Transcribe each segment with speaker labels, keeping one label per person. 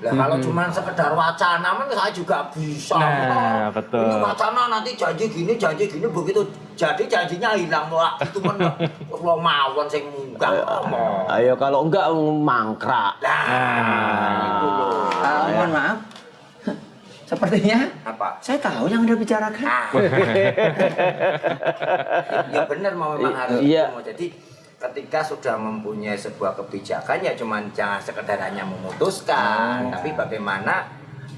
Speaker 1: Lah kalau cuma sekedar wacana kan saya juga bisa.
Speaker 2: Nah, betul.
Speaker 1: Ini wacana nanti janji gini begitu jadi janjinya hilang wah itu kan lo mawon sing enggak ngomong.
Speaker 3: Ayo kalau enggak mangkrak.
Speaker 1: Itu loh.
Speaker 4: Mohon maaf. Sepertinya
Speaker 1: Apa?
Speaker 4: saya tahu yang Anda bicarakan.
Speaker 1: Ya benar memang harus
Speaker 3: Iya.
Speaker 1: itu. Jadi ketika sudah mempunyai sebuah kebijakan ya cuman jangan sekedar hanya memutuskan, tapi bagaimana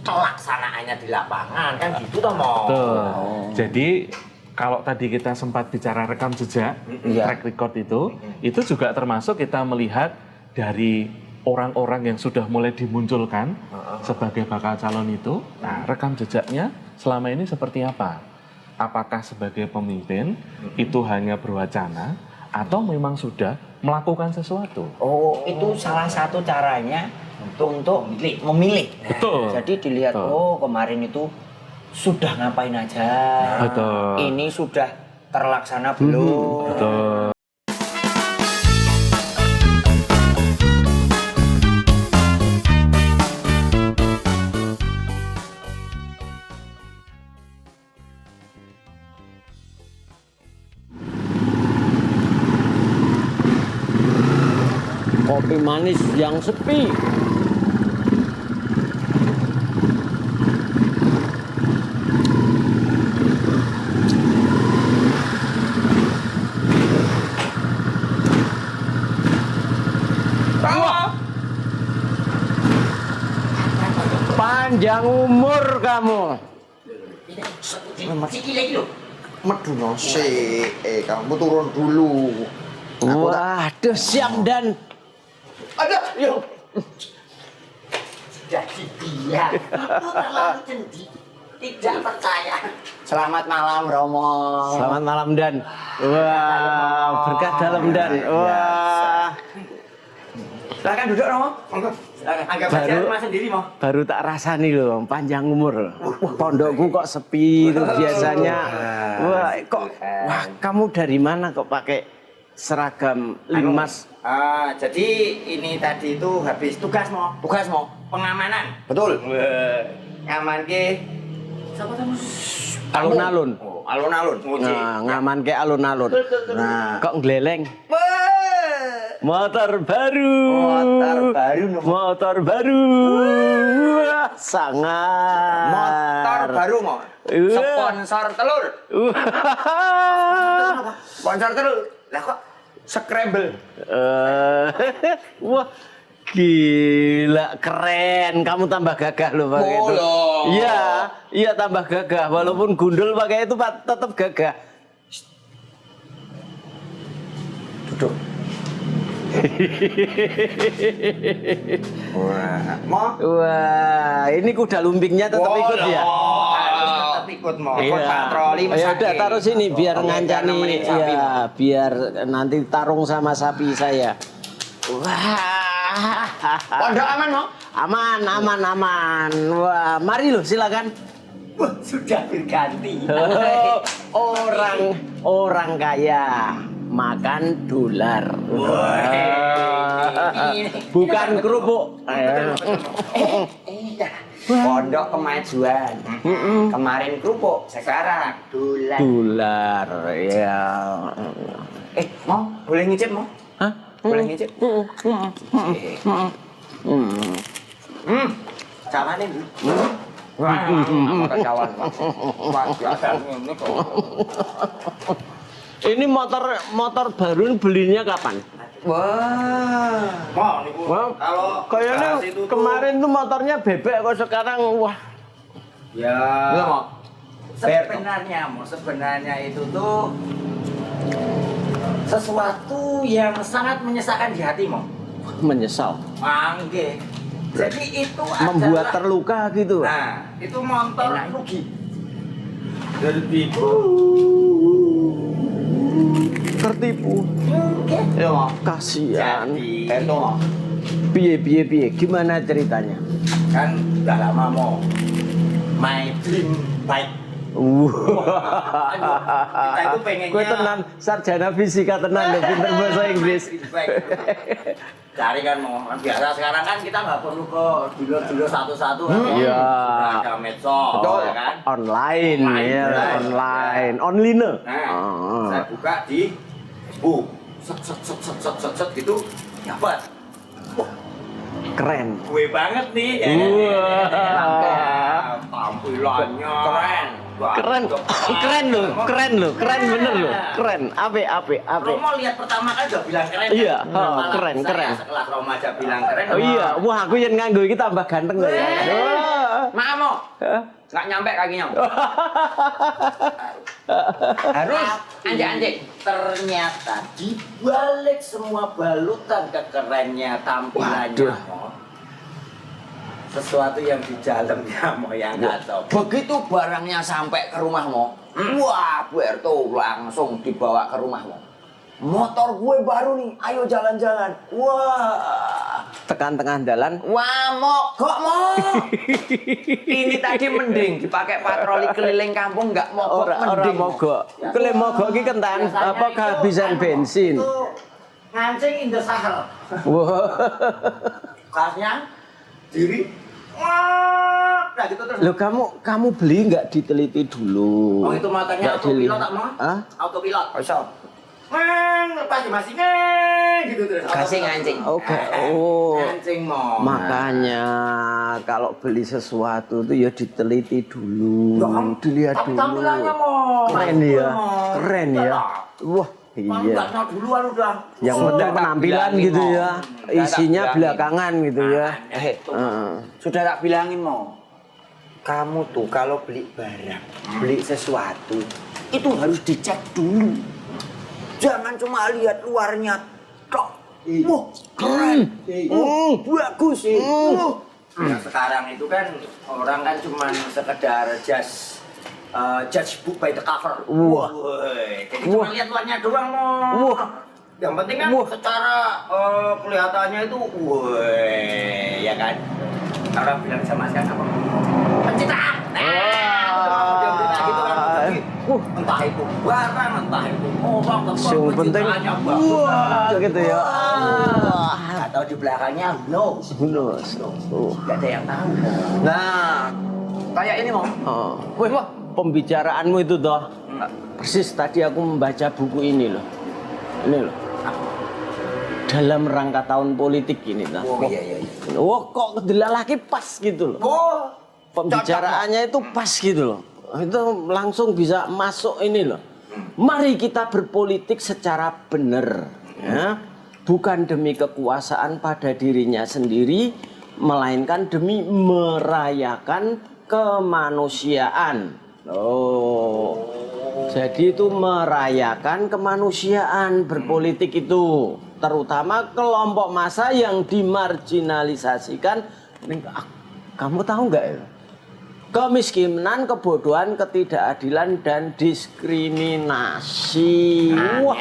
Speaker 1: pelaksanaannya di lapangan kan gitu toh Mo.
Speaker 2: Betul. Jadi kalau tadi kita sempat bicara rekam jejak, track record itu juga termasuk kita melihat dari orang-orang yang sudah mulai dimunculkan sebagai bakal calon itu. Nah, rekam jejaknya selama ini seperti apa? Apakah sebagai pemimpin itu hanya berwacana atau memang sudah melakukan sesuatu?
Speaker 4: Oh, itu salah satu caranya untuk memilih.
Speaker 2: Betul.
Speaker 4: Jadi dilihat,
Speaker 2: Betul.
Speaker 4: oh kemarin itu sudah ngapain aja.
Speaker 2: Betul.
Speaker 4: Ini sudah terlaksana belum.
Speaker 2: Betul.
Speaker 3: Kopi manis yang sepi. Panjang umur kamu.
Speaker 5: Medu nasi, kamu turun dulu.
Speaker 3: Waduh, siap dan
Speaker 5: Ada, yuk.
Speaker 1: Jadi dia terlalu cendik, tidak percaya.
Speaker 4: Selamat malam Romo.
Speaker 3: selamat malam dan wah berkah dalam dan wah
Speaker 4: Silakan duduk Romo.
Speaker 1: Silakan. Anggap
Speaker 3: Baru-
Speaker 1: aja rumah sendiri Mo.
Speaker 3: baru tak rasani loh panjang umur. Pondokku kok sepi itu biasanya. Wah kok wah kamu dari mana kok pakai seragam limas?
Speaker 1: Jadi ini tadi itu habis tugas Mo.
Speaker 4: Tugas Mo.
Speaker 1: Pengamanan.
Speaker 5: Betul.
Speaker 1: Ngaman ke siapa kamu?
Speaker 3: Alun-alun.
Speaker 1: Oh, alun-alun.
Speaker 3: Nah, ngaman ke alun-alun. Nah, kok ngeleleng? Motor baru.
Speaker 4: Motor baru, Mo.
Speaker 3: Motor baru. Wah, sangat.
Speaker 4: Motor baru Mo.
Speaker 3: Wah.
Speaker 4: Sponsor telur.
Speaker 3: Wah.
Speaker 4: Sponsor telur. Lah kok Scrabble.
Speaker 3: Wah, gila, keren. Kamu tambah gagah loh pakai itu.
Speaker 4: Loh.
Speaker 3: Iya, iya tambah gagah. Walaupun gundul pakai itu Pak, tetap gagah.
Speaker 4: Duduk. Wah, Mo.
Speaker 3: Wah, ini kuda lumpingnya tetap ikut ya.
Speaker 1: Tetap ikut Mo.
Speaker 3: Iya.
Speaker 4: patroli
Speaker 3: Ya udah
Speaker 4: mesake.
Speaker 3: taruh sini biar
Speaker 4: Oke,
Speaker 3: ngancani
Speaker 4: nemenin sapi,
Speaker 3: ya, biar nanti tarung sama sapi saya. Wah.
Speaker 4: Pondok aman Mo.
Speaker 3: Aman, aman, aman. Wah, mari loh silakan.
Speaker 1: Sudah berganti.
Speaker 3: Oh, orang kaya makan dolar. Bukan kerupuk.
Speaker 4: Pondok kemajuan. Kemarin kerupuk, sekarang dolar.
Speaker 3: Dolar, ya.
Speaker 4: Mo, boleh ngicip Mo?
Speaker 3: Hah?
Speaker 4: Boleh ngicip? Caranya Bu. Wah, motor kawan. Wah, biasa ini kok.
Speaker 3: Ini motor baru belinya kapan?
Speaker 4: Wah.
Speaker 1: Mo niku
Speaker 3: Wah,
Speaker 1: kalau
Speaker 3: kayaknya
Speaker 1: bahas itu tuh-
Speaker 3: kemarin tuh motornya bebek kok sekarang wah.
Speaker 1: Ya.
Speaker 4: Iya, Mo.
Speaker 1: Sebenarnya itu tuh sesuatu yang sangat menyesalkan di hati Mo.
Speaker 3: Menyesal.
Speaker 1: Mangke. Jadi itu
Speaker 3: Membuat
Speaker 1: adalah
Speaker 3: terluka gitu.
Speaker 1: Nah, itu motor rugi. Tertipu.
Speaker 3: Tertipu.
Speaker 4: Iya, Mo.
Speaker 3: Kasihan.
Speaker 1: Jadi
Speaker 4: Itu, Mo.
Speaker 3: Piye. Gimana ceritanya?
Speaker 1: kan udah lama Mo. My dream bike Kita itu pengennya
Speaker 3: Kowe tenan sarjana fisika tenan lho, pinter bahasa Inggris.
Speaker 1: Cari kan mau biasa sekarang kan kita nggak perlu ke dulu satu-satu kan.
Speaker 3: Iya.
Speaker 1: Ada medsos, ya kan.
Speaker 3: Online, ya, online. Online.
Speaker 1: Nah, saya buka di Facebook. Set gitu dapat.
Speaker 3: Keren.
Speaker 1: Gue banget nih. Tampilannya keren.
Speaker 3: Keren loh, keren bener loh, keren, ape.
Speaker 1: Romo lihat pertama kan udah bilang keren.
Speaker 3: Iya,
Speaker 1: kan? Malah
Speaker 3: keren.
Speaker 1: Sekelas Romo aja bilang keren.
Speaker 3: Oh iya, wah aku yang nganggo iki tambah ganteng loh ya.
Speaker 4: Maaf mo, nggak nyampe kakinya. Harus anjek-anjek.
Speaker 1: Ternyata di balik semua balutan kekerennya tampilannya Mo, sesuatu yang di dalamnya Mo yang nggak tahu.
Speaker 4: Begitu barangnya sampai ke rumahmu, wah Berto langsung dibawa ke rumahmu. Motor gue baru nih, ayo jalan-jalan. Wah,
Speaker 3: Tekan tengah jalan.
Speaker 4: wah mogok mo. Ini tadi mending dipakai patroli keliling kampung, nggak mogok
Speaker 3: Ora
Speaker 4: mending.
Speaker 3: mogok. Kele mogok iki kentan apa kehabisan bensin.
Speaker 1: Itu ngancing in the sahel.
Speaker 3: Wah.
Speaker 1: Kasnya diri. Wah, nah gitu terus.
Speaker 3: Loh kamu beli nggak diteliti dulu?
Speaker 1: Oh itu motornya
Speaker 3: Nggak dili-
Speaker 1: autopilot tak Mo?
Speaker 3: Hah?
Speaker 1: Autopilot.
Speaker 4: Bisa.
Speaker 1: Lepas masih gitu terus.
Speaker 4: Kasih ngancing.
Speaker 3: Oke. Oh.
Speaker 1: Ngancing Mo.
Speaker 3: Makanya kalau beli sesuatu itu ya diteliti dulu, dilihat
Speaker 1: Tapi
Speaker 3: dulu.
Speaker 1: tampilannya Mo.
Speaker 3: Keren ya,
Speaker 1: Mo.
Speaker 3: keren ya. Wah,
Speaker 1: Iya.
Speaker 3: iya.
Speaker 1: Duluan udah.
Speaker 3: Yang
Speaker 4: Sudah
Speaker 3: penting
Speaker 4: tak
Speaker 3: penampilan
Speaker 4: bilangin,
Speaker 3: gitu
Speaker 4: Mo.
Speaker 3: ya,
Speaker 4: Sudah tak
Speaker 3: isinya
Speaker 4: bilangin.
Speaker 3: belakangan gitu ya. Heeh.
Speaker 4: Sudah tak bilangin mo, kamu tuh kalau beli barang, beli sesuatu, itu harus dicek dulu. Jangan cuma lihat luarnya tok. Wah, keren. Bagus.
Speaker 1: Nah, sekarang itu kan orang kan cuma sekedar judge book by the cover.
Speaker 3: Wah.
Speaker 1: Jadi cuma lihat luarnya doang Mo.
Speaker 3: Wah.
Speaker 1: Yang penting kan secara kelihatannya itu, ya kan. Orang bilang sama saya apa? Pencitraan. Gitu kan. Jadi, entah itu barang, entah itu orang,
Speaker 3: Yang penting, wah, gitu ya.
Speaker 1: Atau di belakangnya, no.
Speaker 3: Who knows?
Speaker 1: Gak ada yang tahu.
Speaker 4: Nah, kayak ini mo.
Speaker 3: Wih, pembicaraanmu itu toh. Persis tadi aku membaca buku ini loh. Ini loh. Dalam rangka tahun politik ini toh.
Speaker 1: Oh iya.
Speaker 3: Wah, kok dilalaki pas gitu loh.
Speaker 1: Oh,
Speaker 3: Pembicaraannya itu pas gitu loh. Itu langsung bisa masuk ini loh. Mari kita berpolitik secara benar, ya. Bukan demi kekuasaan pada dirinya sendiri, melainkan demi merayakan kemanusiaan. Oh, jadi itu merayakan kemanusiaan berpolitik itu, terutama kelompok massa yang dimarginalisasikan. Kamu tahu nggak ya? Kemiskinan, kebodohan, ketidakadilan, dan diskriminasi. Wah,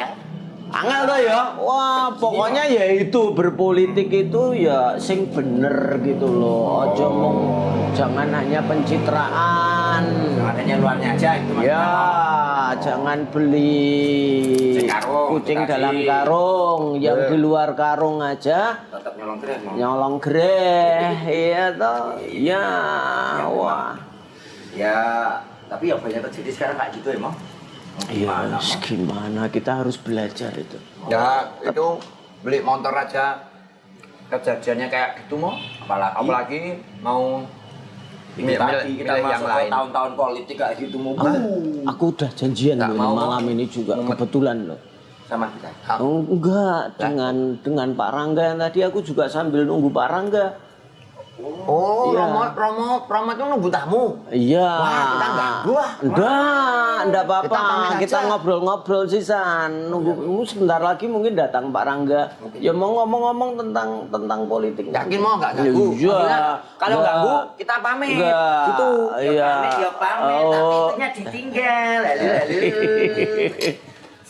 Speaker 3: angel tuh ya. Wah, pokoknya ya itu berpolitik itu ya sing bener gitu loh. Ojo mong, jangan hanya pencitraan.
Speaker 1: adanya luarnya aja itu maksudnya.
Speaker 3: Ya, jangan beli
Speaker 1: Karung,
Speaker 3: kucing
Speaker 1: dikasih.
Speaker 3: dalam karung, yang di luar karung aja
Speaker 1: Tetap nyolong keren Mo.
Speaker 3: nyolong greh, iya toh, ya, wah.
Speaker 1: Ya, tapi yang banyak terjadi sekarang kayak gitu emang.
Speaker 3: Iya, gimana kita harus belajar itu.
Speaker 4: Ya, itu beli motor aja kejadiannya kayak gitu mo. Apalagi mau
Speaker 1: Ini tadi kita
Speaker 4: milih
Speaker 1: masuk ke tahun-tahun politik kayak gitu mau.
Speaker 3: Aku udah janjian
Speaker 4: Nggak
Speaker 3: loh
Speaker 4: mau.
Speaker 3: malam ini juga kebetulan loh.
Speaker 1: Sama kita.
Speaker 3: Oh, enggak, dengan Pak Rangga yang tadi aku juga sambil nunggu Pak Rangga.
Speaker 4: Oh,
Speaker 3: Iya.
Speaker 4: Romo itu nunggu tamu.
Speaker 3: Iya.
Speaker 4: Wah, kita ganggu ah.
Speaker 3: Enggak
Speaker 4: Kita
Speaker 3: apa-apa.
Speaker 4: pamit
Speaker 3: Kita
Speaker 4: aja.
Speaker 3: ngobrol-ngobrol sisan. Nunggu sebentar lagi mungkin datang Pak Rangga. Ya mau ngomong-ngomong tentang politik.
Speaker 4: Yakin mau nggak ganggu?
Speaker 3: Iya.
Speaker 4: Maksudnya, kalau
Speaker 3: Nggak.
Speaker 4: ganggu kita pamit.
Speaker 3: Enggak.
Speaker 4: Gitu.
Speaker 1: Ya
Speaker 3: Iya.
Speaker 1: pamit, tapi
Speaker 3: Oh.
Speaker 1: itunya ditinggal. Lalu.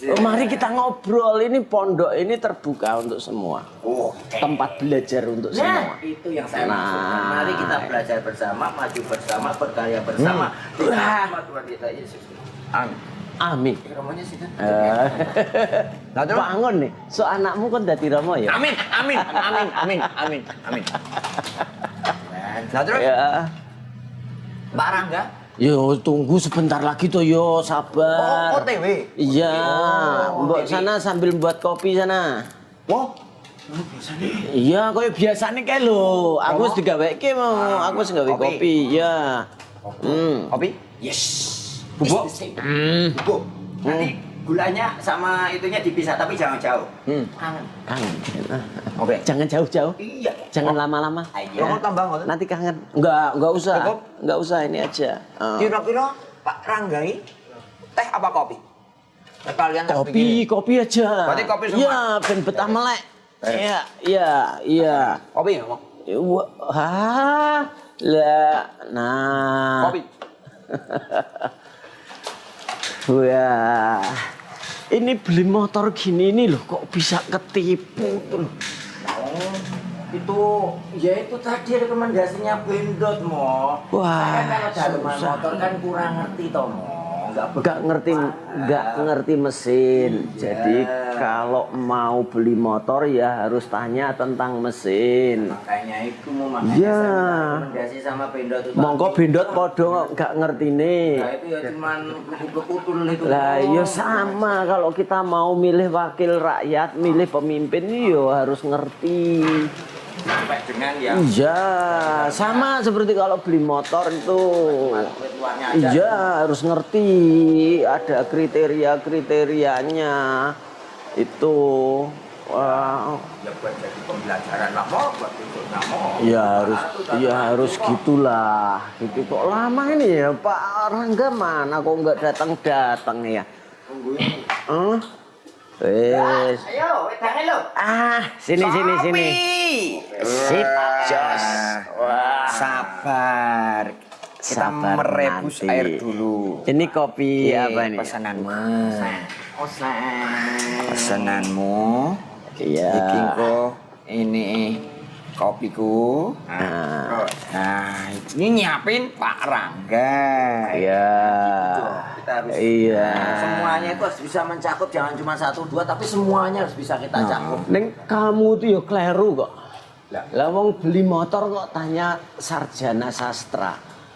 Speaker 3: Mari kita ngobrol. Ini pondok ini terbuka untuk semua. Tempat belajar untuk semua.
Speaker 1: Itu yang saya maksudkan. Mari kita belajar bersama, maju bersama, berkarya bersama. Di nama Tuhan kita Yesus.
Speaker 4: Amin.
Speaker 3: Amin.
Speaker 1: Romonya sih kan.
Speaker 3: Bangun nih. So anakmu kan dadi romo ya.
Speaker 4: Amin. Nah terus
Speaker 3: Ya.
Speaker 4: Mbak Rangga.
Speaker 3: Yo tunggu sebentar lagi tuh yo sabar.
Speaker 4: OTW.
Speaker 3: Iya. Mbok
Speaker 4: OTW.
Speaker 3: sana sambil buat kopi sana.
Speaker 4: Wah.
Speaker 3: Iya, koyo biasane kae lho. Aku wis digaweke mau. Aku wis gawe
Speaker 4: kopi.
Speaker 3: kopi. Iya.
Speaker 4: Kopi?
Speaker 1: Yes.
Speaker 4: Bubuk?
Speaker 1: Bubuk. Nanti gulanya sama itunya dipisah tapi jangan jauh. Kangen.
Speaker 3: Kangen.
Speaker 4: Oke.
Speaker 3: Jangan jauh-jauh.
Speaker 1: Iya.
Speaker 3: Jangan lama-lama.
Speaker 1: Iya.
Speaker 4: Kamu tambah nggak?
Speaker 3: Nanti kangen. Enggak usah.
Speaker 4: Cukup?
Speaker 3: Enggak usah ini aja.
Speaker 4: Kira-kira Pak Rangga ini teh apa kopi? Kalian tak bikin?
Speaker 3: Kopi aja.
Speaker 4: Berarti kopi semua?
Speaker 3: Iya, ben betah melek. Iya.
Speaker 4: Kopi ya, Mau?
Speaker 3: Wah, lah, nah.
Speaker 4: Kopi.
Speaker 3: Wah, ini beli motor gini ini loh, kok bisa ketipu tuh.
Speaker 1: Itu ya itu tadi rekomendasinya Bendot Mo.
Speaker 3: Wah,
Speaker 1: Saya kalau dalaman
Speaker 3: susah.
Speaker 1: motor kan kurang ngerti toh Mo.
Speaker 3: Nggak ngerti mesin. Jadi kalau mau beli motor ya harus tanya tentang mesin.
Speaker 1: Makanya itu mau makanya
Speaker 3: Ya.
Speaker 1: saya minta rekomendasi sama Bendot itu.
Speaker 3: Mongko bendot podo nggak ngerti nih.
Speaker 1: Nah itu ya cuman betul itu.
Speaker 3: Lah
Speaker 1: Mo.
Speaker 3: ya sama kalau kita mau milih wakil rakyat, milih pemimpin yo harus ngerti.
Speaker 1: Sampai dengan yang
Speaker 3: Iya, sama seperti kalau beli motor itu.
Speaker 1: tuanya aja.
Speaker 3: Iya, harus ngerti ada kriteria-kriterianya. Itu wah,
Speaker 1: Ya buat jadi pembelajaran lah Mo, buat tunjuknya Mo.
Speaker 3: ya harus gitulah. Gitu kok lama ini ya, Pak Rangga mana kok nggak datang ya?
Speaker 1: Tungguin.
Speaker 3: Wes.
Speaker 1: Ayo, wedangnya lo.
Speaker 3: Sini. Sip, jos. Wah,
Speaker 4: Sabar. Kita
Speaker 3: Sabar
Speaker 4: merebus
Speaker 3: nanti.
Speaker 4: air dulu.
Speaker 3: ini kopi
Speaker 4: Oke,
Speaker 3: apa nih?
Speaker 4: pesananmu.
Speaker 1: Osen.
Speaker 4: Pesananmu.
Speaker 3: Iya.
Speaker 4: Iki kok ini kopiku.
Speaker 3: Nah,
Speaker 4: Nah, ini nyiapin Pak Rangga.
Speaker 3: iya.
Speaker 1: Kita harus
Speaker 3: Iya.
Speaker 1: semuanya itu harus bisa mencakup, jangan cuma 1, 2, tapi semuanya harus bisa kita cakup.
Speaker 3: Neng kamu tuh ya kleru kok. Lah wong beli motor kok tanya sarjana sastra.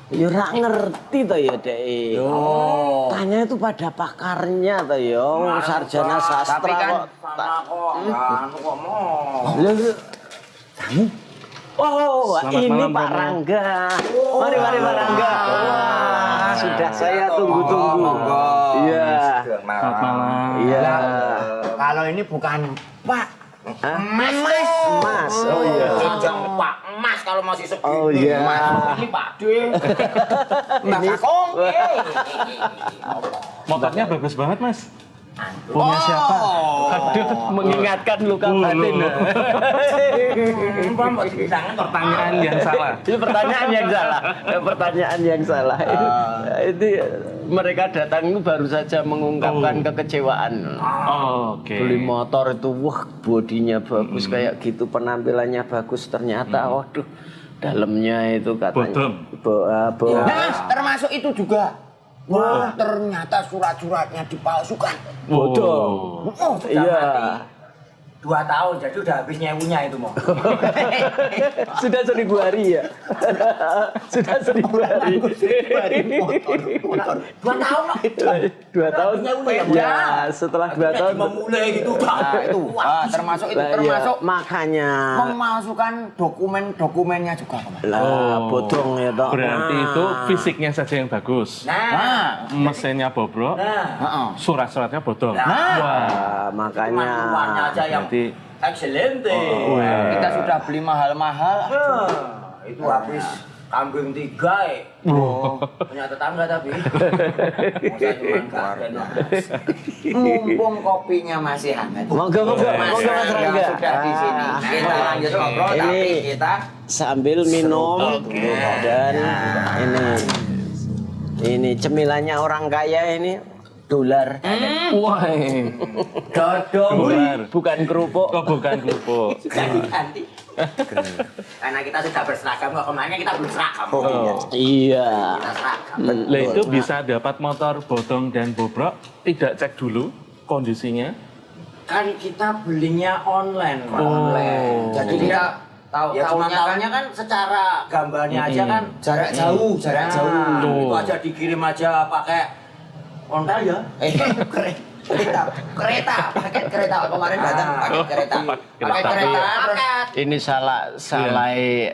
Speaker 3: Ya ora ngerti to ya, Dek. Tanya itu pada pakarnya to ya, wong sarjana sastra
Speaker 4: Tapi kan
Speaker 3: kok.
Speaker 1: Sama kok, anu kok Mo.
Speaker 3: Lah, Oh,
Speaker 2: Selamat
Speaker 3: ini
Speaker 2: malam,
Speaker 3: Pak
Speaker 2: Romo.
Speaker 3: Rangga. Mari Pak Rangga. Wah, sudah saya tunggu-tunggu.
Speaker 4: Monggo.
Speaker 3: Iya.
Speaker 2: Selamat malam.
Speaker 3: Iya.
Speaker 4: Kalau ini bukan Pak.
Speaker 3: Mas. Oh iya.
Speaker 1: Jangan Pak Emas kalau masih segini.
Speaker 3: Oh iya.
Speaker 1: Ini Pak D.
Speaker 4: Mbak Kakong.
Speaker 2: Motornya bagus banget, Mas. Punya siapa?
Speaker 3: Aduh, mengingatkan luka batin.
Speaker 2: Pertanyaan yang salah.
Speaker 3: Itu pertanyaan yang salah. Pertanyaan yang salah. Itu mereka datang itu baru saja mengungkapkan kekecewaan.
Speaker 2: Oke.
Speaker 3: Beli motor itu wah bodinya bagus kayak gitu, penampilannya bagus, ternyata waduh dalamnya itu katanya
Speaker 4: Nah, termasuk itu juga. Wah, ternyata surat-suratnya dipalsukan.
Speaker 3: bodoh. Iya.
Speaker 1: 2 tahun, jadi udah habis nyewunya itu Mo.
Speaker 3: Sudah 1000 hari ya. Sudah 1000 hari.
Speaker 1: 2 tahun Mo.
Speaker 3: 2 tahun. Ya, setelah 2 tahun.
Speaker 1: Memulai gitu.
Speaker 4: Nah, itu termasuk itu
Speaker 3: Lah, iya,
Speaker 4: termasuk
Speaker 3: makanya.
Speaker 4: memalsukan dokumennya juga, Pak.
Speaker 3: Lah, bodong ya toh.
Speaker 2: Berarti itu fisiknya saja yang bagus.
Speaker 1: Nah,
Speaker 2: Mesinnya bobrok,
Speaker 1: nah.
Speaker 2: surat-suratnya bodong.
Speaker 3: Ah,
Speaker 1: Cuman
Speaker 3: makanya.
Speaker 1: luarnya aja yang
Speaker 2: Berarti
Speaker 1: excelente.
Speaker 4: Kita sudah beli mahal-mahal.
Speaker 1: Itu habis kambing 3 punya tetangga tapi. Masa cuma kambing.
Speaker 4: Mumpung kopinya masih hangat.
Speaker 3: Monggo Mas Rangga.
Speaker 4: Sudah di sini. Kita lanjut ngobrol
Speaker 3: Ini
Speaker 4: tapi kita
Speaker 3: sambil minum dan ini cemilannya orang kaya ini dolar.
Speaker 2: Wah,
Speaker 3: Dodol, bukan kerupuk.
Speaker 2: oh bukan kerupuk.
Speaker 1: Ganti. Karena kita sudah berseragam, kok kemarin kita belum seragam.
Speaker 3: Iya.
Speaker 1: Kita seragam.
Speaker 2: Lah itu bisa dapat motor bodong dan bobrok, tidak cek dulu kondisinya.
Speaker 4: Kan kita belinya online, Pak.
Speaker 2: Oh.
Speaker 4: Jadi kita
Speaker 1: Ya cuma tahunya kan secara gambarnya aja kan
Speaker 4: jarak jauh.
Speaker 1: Itu aja dikirim aja pakai ontel ya.
Speaker 4: Kereta, paket kereta kemarin datang paket kereta.
Speaker 2: Paket
Speaker 4: Kereta.
Speaker 3: Ini salah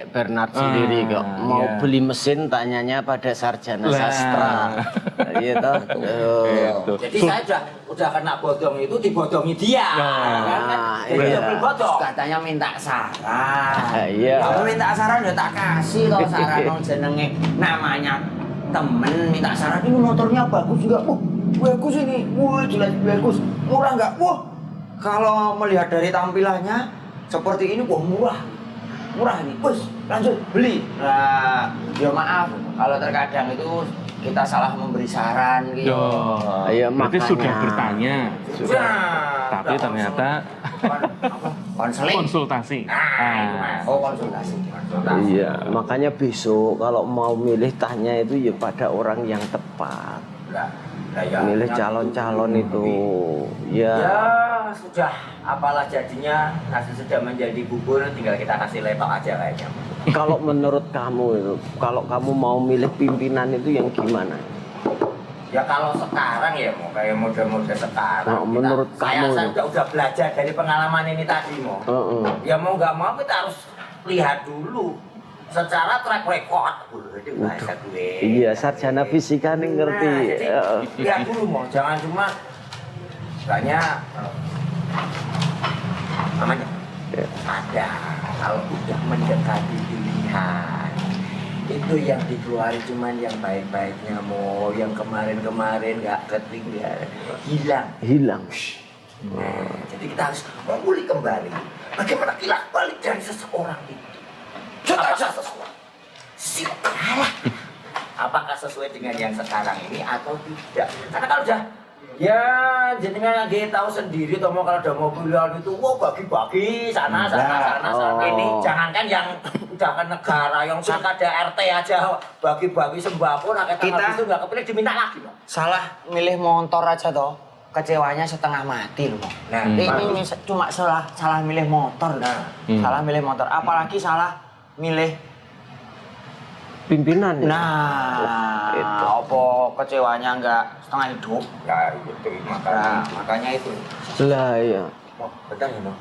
Speaker 3: Bernard sendiri kok. Mau beli mesin tanyanya pada sarjana sastra. Iya toh.
Speaker 1: Jadi saya udah kena bodong itu dibodongi dia.
Speaker 3: Nah,
Speaker 1: Jadi
Speaker 3: iya.
Speaker 1: beli bodong.
Speaker 4: Katanya minta saran.
Speaker 3: Iya.
Speaker 4: Kamu minta saran ya tak kasih loh saran nong jenenge namanya temen minta saran ini motornya bagus juga. Bagus ini. Wah, jelas bagus. Murah nggak? Wah. Kalau melihat dari tampilannya seperti ini, wah murah. Murah ini. Bos, lanjut beli. Nah, ya maaf kalau terkadang itu kita salah memberi saran gitu.
Speaker 3: Iya,
Speaker 2: Berarti
Speaker 3: makanya.
Speaker 2: sudah bertanya, tapi
Speaker 1: Udah
Speaker 2: ternyata
Speaker 4: Konseling.
Speaker 2: konsultasi.
Speaker 4: Oh, konsultasi.
Speaker 3: Iya, makanya besok kalau mau milih tanya itu ya pada orang yang tepat. Milih calon-calon itu
Speaker 1: Ya
Speaker 3: ya.
Speaker 1: sudah, apalah jadinya nasi sudah menjadi bubur, tinggal kita kasih letok aja kayaknya.
Speaker 3: Kalau menurut kamu itu, kalau kamu mau milih pimpinan itu yang gimana?
Speaker 1: Ya kalau sekarang ya mau kayak mode-mode sekarang.
Speaker 3: Nah, menurut kamu
Speaker 1: saya
Speaker 3: itu?
Speaker 1: udah belajar dari pengalaman ini tadi mau. Ya mau nggak mau kita harus lihat dulu secara track record. Itu bahasa gue.
Speaker 3: Iya, sarjana fisika nih ngerti.
Speaker 1: Nah, jadi, lihat dulu mau, jangan cuma banyak namanya ada kalau udah mendekati pilihan itu yang dikeluarin cuman yang baik-baiknya mau yang kemarin-kemarin nggak ketinggalan hilang. Nah, jadi kita harus memulih kembali bagaimana kilas balik dari seseorang itu. Apakah sesuai? Silalah. Apakah sesuai dengan yang sekarang ini atau tidak? Karena kalau udah ya jenengan lagi tahu sendiri tomo kalau udah mobilan itu wah bagi-bagi sana. Ini jangankan yang udah ke negara yang ada RT aja bagi-bagi sembako nah kita itu nggak kepilih diminta lagi loh.
Speaker 4: Salah milih motor aja toh. Kecewanya setengah mati loh.
Speaker 1: Nah,
Speaker 4: ini cuma salah milih motor. Salah milih motor. Apalagi salah milih
Speaker 3: Pimpinan.
Speaker 4: nah,
Speaker 3: itu.
Speaker 4: apa kecewanya enggak setengah hidup?
Speaker 1: ya itu makanya itu.
Speaker 3: Lah ya.
Speaker 1: Oh, bentar ya mau.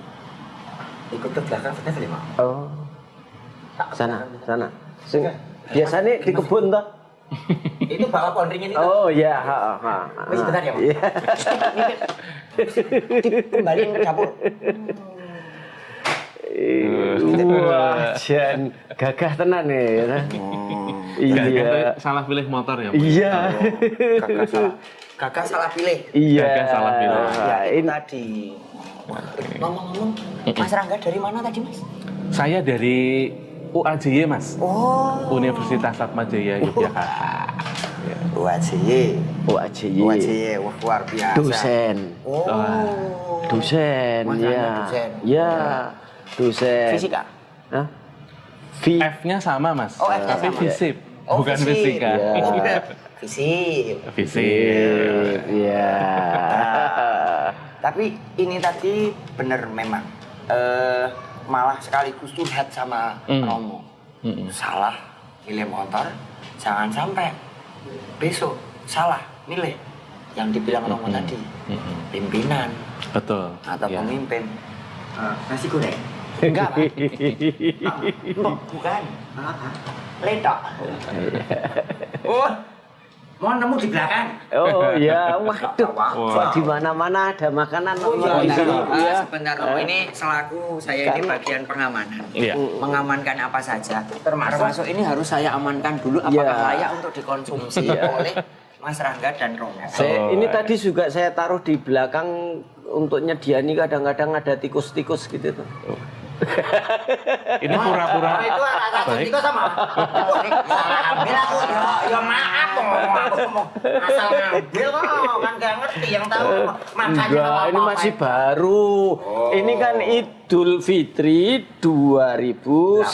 Speaker 1: Ikut ke belakang sebentar ya mau.
Speaker 3: Oh. Sana. Sing biasanya di kebun toh.
Speaker 1: Itu bawa pondringin itu.
Speaker 3: Oh iya,
Speaker 1: Wis bentar ya, Mas.
Speaker 3: Iya.
Speaker 4: Kembaliin ke dapur.
Speaker 3: Wah, jan gagah tenan ya. Iya.
Speaker 2: Salah pilih motor ya. Bu?
Speaker 3: Iya.
Speaker 4: Kakak salah pilih.
Speaker 3: Iya.
Speaker 2: Gagah salah pilih.
Speaker 4: Ya, itu
Speaker 3: Ini
Speaker 4: tadi. Ngomong-ngomong, Mas Rangga dari mana tadi, Mas?
Speaker 2: Saya dari UAJY Mas,
Speaker 4: Oh,
Speaker 2: Universitas Atmajaya Yogyakarta.
Speaker 4: UAJY.
Speaker 3: UAJY.
Speaker 4: Wah, luar biasa.
Speaker 3: Dosen.
Speaker 4: Oh.
Speaker 3: Dosen,
Speaker 4: Mas
Speaker 3: ya.
Speaker 4: Rangga dosen.
Speaker 3: Ya, dosen.
Speaker 4: Fisika.
Speaker 3: Hah?
Speaker 2: F-nya sama Mas,
Speaker 4: Oh, F-nya
Speaker 2: tapi
Speaker 4: sama.
Speaker 2: fisip,
Speaker 4: Oh,
Speaker 2: bukan
Speaker 4: fisip.
Speaker 2: fisika.
Speaker 3: Iya.
Speaker 4: Fisik.
Speaker 2: Fisip.
Speaker 3: Iya.
Speaker 4: Tapi ini tadi bener memang. Malah sekaligus curhat sama Romo. Salah milih motor, jangan sampai besok salah milih yang dibilang Romo tadi. Pimpinan
Speaker 2: Betul.
Speaker 4: atau
Speaker 2: Ya.
Speaker 4: pemimpin.
Speaker 1: Nasi goreng.
Speaker 4: Enggak, Pak. Bukan.
Speaker 1: Apa?
Speaker 4: Letok.
Speaker 1: Oh, mau nemu di belakang.
Speaker 3: Oh iya, waduh.
Speaker 2: Wah.
Speaker 3: Kok di mana-mana ada makanan
Speaker 1: Oh,
Speaker 3: nomor di
Speaker 1: iya.
Speaker 3: sini. Iya.
Speaker 4: Sebentar, Romo. Ini selaku saya ini bagian pengamanan.
Speaker 2: Iya.
Speaker 4: Mengamankan apa saja. Termasuk ini harus saya amankan dulu apakah
Speaker 3: Iya.
Speaker 4: layak untuk dikonsumsi oleh Mas Rangga dan Romo.
Speaker 3: Ini tadi juga saya taruh di belakang untuk nyediani kadang-kadang ada tikus-tikus gitu tuh.
Speaker 2: Ini pura-pura
Speaker 1: Itu rasa
Speaker 2: baik.
Speaker 1: cinta sama. Ambil aku ya maaf kok ngomong aku ngomong asal ngambil kok kan gak ngerti yang tahu makanya
Speaker 3: Enggak, ini masih baru. Ini kan Idul Fitri 2019.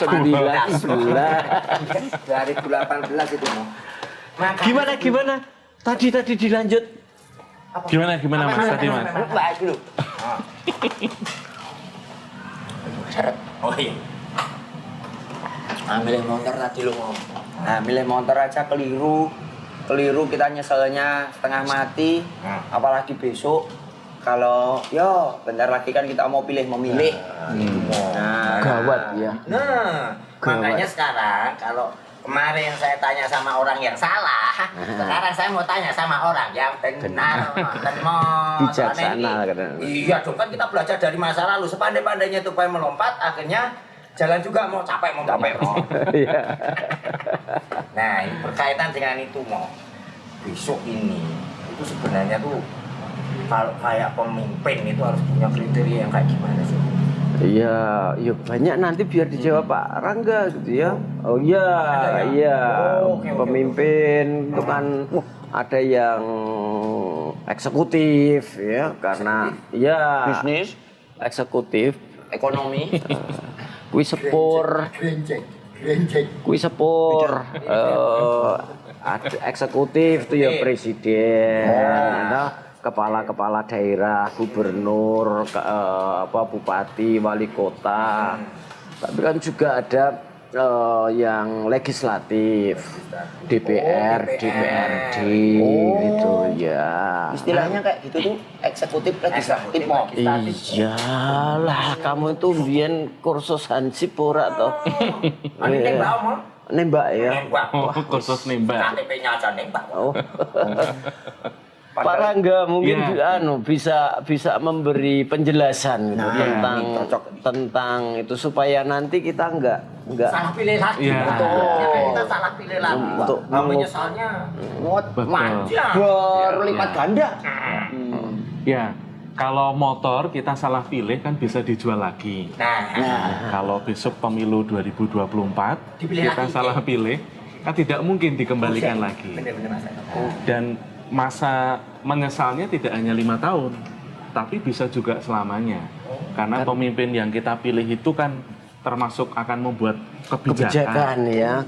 Speaker 4: 2018 itu mau.
Speaker 3: Gimana? Tadi dilanjut.
Speaker 2: Gimana Mas tadi Mas?
Speaker 4: Baik dulu.
Speaker 1: Oh iya.
Speaker 4: Milih motor tadi lu ngomong. Nah, milih motor aja keliru. Keliru kita nyeselnya setengah mati. Apalagi besok kalau yo bentar lagi kan kita mau memilih. Nah,
Speaker 3: Gawat ya.
Speaker 1: Nah, makanya sekarang kalau kemarin saya tanya sama orang yang salah, sekarang saya mau tanya sama orang yang benar.
Speaker 3: Bijaksana,
Speaker 1: Soalnya ini- Iya dong, kan kita belajar dari masa lalu. Sepandai-pandainya tupai melompat, akhirnya jalan juga mau capek.
Speaker 3: Iya.
Speaker 1: Nah, ini berkaitan dengan itu mau besok ini itu sebenarnya tuh kalau kayak pemimpin itu harus punya kriteria yang kayak gimana sih?
Speaker 3: Iya, ya banyak nanti biar dijawab Pak Rangga gitu ya. Oh iya, iya.
Speaker 1: Oke.
Speaker 3: Pemimpin itu kan ada yang eksekutif ya, karena ya
Speaker 4: bisnis,
Speaker 3: eksekutif,
Speaker 4: ekonomi,
Speaker 3: kui sepur, ada eksekutif itu ya presiden, ada kepala daerah, gubernur, bupati, wali kota. Tapi kan juga ada yang legislatif, DPR, DPRD gitu ya.
Speaker 4: istilahnya kayak gitu tuh eksekutif legislatif mau.
Speaker 3: Iyalah, kamu itu biyen kursus hansip ora toh?
Speaker 1: Ini nembak mau?
Speaker 3: Nembak ya.
Speaker 1: Nembak.
Speaker 2: Oh, khusus nembak.
Speaker 1: KTP-nya aja nembak.
Speaker 3: Oh. Pak Rangga mungkin
Speaker 2: Iya.
Speaker 3: bisa memberi penjelasan gitu, tentang
Speaker 4: ini cocok.
Speaker 3: tentang itu supaya nanti kita enggak
Speaker 1: Salah pilih lagi.
Speaker 2: Iya.
Speaker 1: Betul. Kita salah pilih lagi.
Speaker 3: Untuk
Speaker 1: Menyesalnya
Speaker 2: Betul.
Speaker 1: manja.
Speaker 4: Berlipat ganda.
Speaker 2: Ya, kalau motor kita salah pilih kan bisa dijual lagi.
Speaker 1: Nah,
Speaker 2: Kalau besok pemilu 2024
Speaker 1: Dipilih
Speaker 2: kita
Speaker 1: lagi,
Speaker 2: salah pilih, kan tidak mungkin dikembalikan lagi.
Speaker 1: bener-bener Mas.
Speaker 2: Dan masa menyesalnya tidak hanya 5 tahun, tapi bisa juga selamanya. Karena pemimpin yang kita pilih itu kan termasuk akan membuat kebijakan.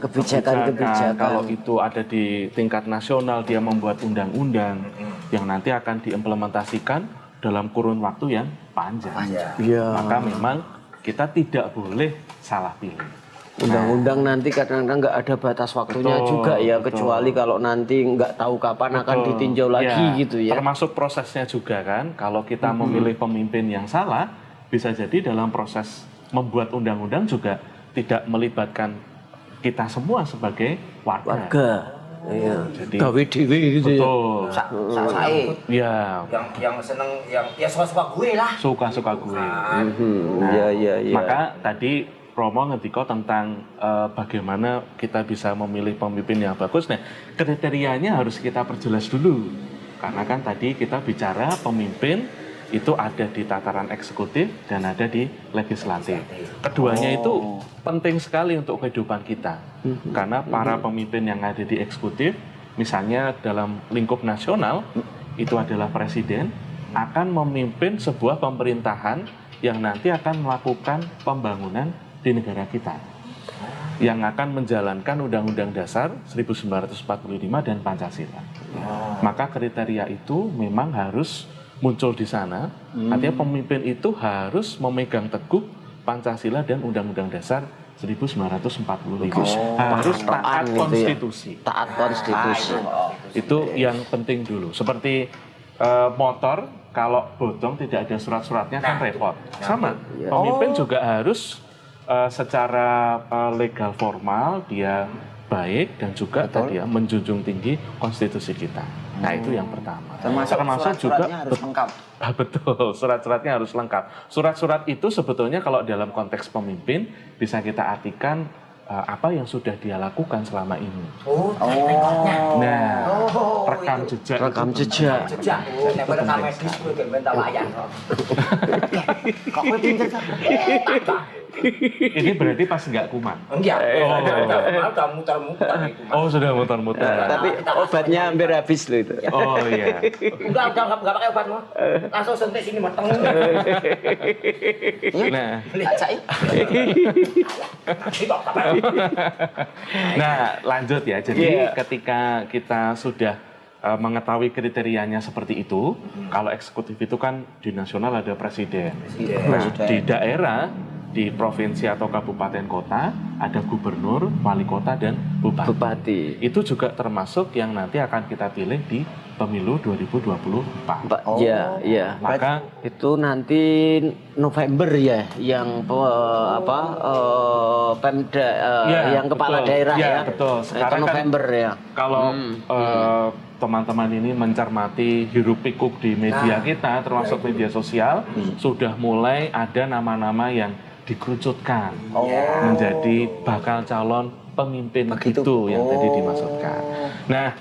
Speaker 3: kebijakan.
Speaker 2: Kalau itu ada di tingkat nasional, dia membuat undang-undang yang nanti akan diimplementasikan dalam kurun waktu yang panjang.
Speaker 3: Iya.
Speaker 2: Maka memang kita tidak boleh salah pilih.
Speaker 3: Undang-undang nanti kadang-kadang nggak ada batas waktunya
Speaker 2: Betul,
Speaker 3: juga ya,
Speaker 2: betul.
Speaker 3: kecuali kalau nanti nggak tahu kapan akan
Speaker 2: Betul.
Speaker 3: ditinjau lagi
Speaker 2: Ya,
Speaker 3: gitu ya.
Speaker 2: Termasuk prosesnya juga kan, kalau kita memilih pemimpin yang salah, bisa jadi dalam proses membuat undang-undang juga tidak melibatkan kita semua sebagai warga.
Speaker 3: Iya.
Speaker 2: Jadi
Speaker 3: Gawe dhewe gitu ya.
Speaker 2: betul.
Speaker 4: Sae.
Speaker 2: Ya,
Speaker 1: Yang seneng yang ya suka-suka gue lah.
Speaker 2: suka-suka gue.
Speaker 3: Iya.
Speaker 2: Maka tadi Romo ngendika tentang bagaimana kita bisa memilih pemimpin yang bagus. Nah, kriterianya harus kita perjelas dulu. Karena kan tadi kita bicara pemimpin itu ada di tataran eksekutif dan ada di legislatif. Keduanya itu penting sekali untuk kehidupan kita. Karena para pemimpin yang ada di eksekutif, misalnya dalam lingkup nasional, itu adalah presiden, akan memimpin sebuah pemerintahan yang nanti akan melakukan pembangunan di negara kita, yang akan menjalankan Undang-Undang Dasar 1945 dan Pancasila. Maka kriteria itu memang harus muncul di sana. Artinya pemimpin itu harus memegang teguh Pancasila dan Undang-Undang Dasar 1945. Harus taat
Speaker 3: gitu ya.
Speaker 2: konstitusi.
Speaker 3: Taat konstitusi.
Speaker 2: Itu yang penting dulu. Seperti motor, kalau bodong tidak ada surat-suratnya kan repot. Sama, pemimpin juga harus secara legal formal dia baik dan juga tadi ya menjunjung tinggi konstitusi kita. Nah, itu yang pertama.
Speaker 4: Termasuk
Speaker 2: juga
Speaker 4: surat-suratnya harus lengkap.
Speaker 2: Betul, surat-suratnya harus lengkap. Surat-surat itu sebetulnya kalau dalam konteks pemimpin bisa kita artikan apa yang sudah dia lakukan selama ini. Nah, rekam jejak.
Speaker 3: Rekam jejak.
Speaker 1: Jejak. Nek rekam medis kuwi ben tak wayang. Kok kowe pinter ta?
Speaker 2: Ini berarti pas nggak kumat.
Speaker 1: Enggak, udah muter-muter itu. Mas.
Speaker 2: Oh, sudah muter-muter.
Speaker 3: Tapi obatnya hampir habis loh itu.
Speaker 2: Oh iya.
Speaker 1: Enggak pakai obat mau. Langsung suntik sini mateng.
Speaker 2: Nah,
Speaker 1: Lihat saya.
Speaker 2: nah lanjut ya. Jadi ketika kita sudah mengetahui kriterianya seperti itu, kalau eksekutif itu kan di nasional ada presiden. Nah, di daerah, di provinsi atau kabupaten kota ada gubernur, wali kota dan bupati. Itu juga termasuk yang nanti akan kita pilih di pemilu 2024.
Speaker 3: Iya.
Speaker 2: Maka
Speaker 3: itu nanti November ya yang Pemda yang kepala
Speaker 2: betul.
Speaker 3: daerah ya.
Speaker 2: Betul. Sekarang
Speaker 3: November
Speaker 2: kan,
Speaker 3: ya.
Speaker 2: Kalau teman-teman ini mencermati hiruk pikuk di media kita, termasuk media sosial, sudah mulai ada nama-nama yang dikerucutkan menjadi bakal calon pemimpin itu yang tadi dimaksudkan. Nah,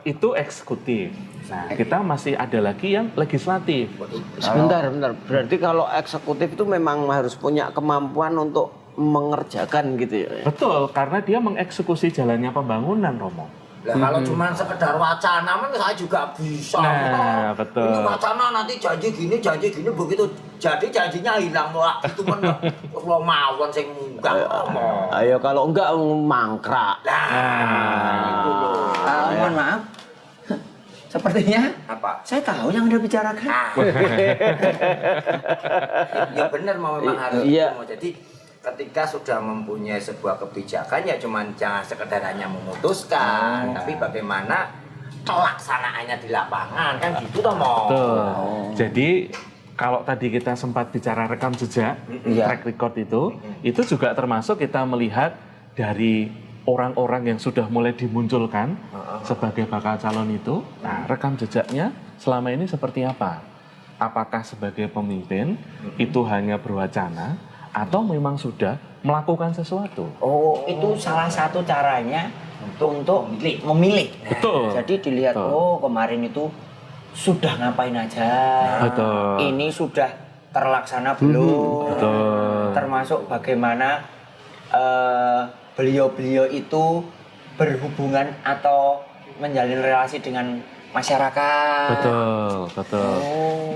Speaker 2: itu eksekutif. Nah, kita masih ada lagi yang legislatif.
Speaker 3: Sebentar. Berarti kalau eksekutif itu memang harus punya kemampuan untuk mengerjakan gitu ya.
Speaker 2: Betul, karena dia mengeksekusi jalannya pembangunan, Romo.
Speaker 1: Lah kalau cuma sekedar wacana kan saya juga bisa.
Speaker 2: Nah, betul.
Speaker 1: Ini wacana nanti janji gini begitu jadi janjinya hilang wah itu kan lo mawon sing munggah.
Speaker 3: Ayo kalau enggak mangkrak.
Speaker 1: Itu loh.
Speaker 4: Mohon maaf. Sepertinya
Speaker 1: Apa?
Speaker 4: saya tahu yang Anda bicarakan.
Speaker 1: Ya benar memang harus
Speaker 3: Iya.
Speaker 1: mau jadi ketika sudah mempunyai sebuah kebijakan ya cuman jangan sekedar hanya memutuskan, tapi bagaimana pelaksanaannya di lapangan kan gitu toh Mo.
Speaker 2: Betul. Jadi kalau tadi kita sempat bicara rekam jejak, track record itu juga termasuk kita melihat dari orang-orang yang sudah mulai dimunculkan sebagai bakal calon itu. Nah, rekam jejaknya selama ini seperti apa? Apakah sebagai pemimpin itu hanya berwacana atau memang sudah melakukan sesuatu?
Speaker 4: Oh, itu salah satu caranya untuk memilih.
Speaker 2: Betul.
Speaker 4: Jadi dilihat,
Speaker 2: Betul.
Speaker 4: oh kemarin itu sudah ngapain aja.
Speaker 2: Betul.
Speaker 4: Ini sudah terlaksana belum.
Speaker 2: Betul.
Speaker 4: Termasuk bagaimana beliau-beliau itu berhubungan atau menjalin relasi dengan masyarakat.
Speaker 2: Betul.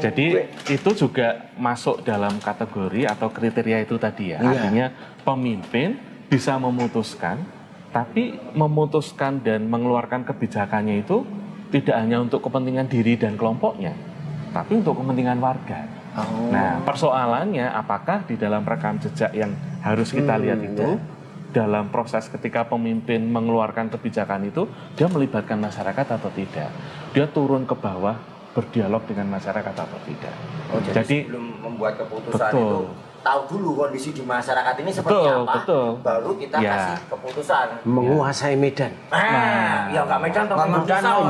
Speaker 2: Jadi itu juga masuk dalam kategori atau kriteria itu tadi ya. Artinya pemimpin bisa memutuskan, tapi memutuskan dan mengeluarkan kebijakannya itu tidak hanya untuk kepentingan diri dan kelompoknya, tapi untuk kepentingan warga. Nah, persoalannya apakah di dalam rekam jejak yang harus kita lihat itu dalam proses ketika pemimpin mengeluarkan kebijakan itu, dia melibatkan masyarakat atau tidak? Dia turun ke bawah, berdialog dengan masyarakat atau tidak?
Speaker 1: Jadi sebelum membuat keputusan
Speaker 2: betul.
Speaker 1: itu tahu dulu kondisi di masyarakat ini seperti
Speaker 2: Betul,
Speaker 1: apa,
Speaker 2: betul.
Speaker 1: baru kita
Speaker 2: Ya.
Speaker 1: kasih keputusan.
Speaker 3: Menguasai medan.
Speaker 1: Ya nggak Medan, tapi
Speaker 4: Danau,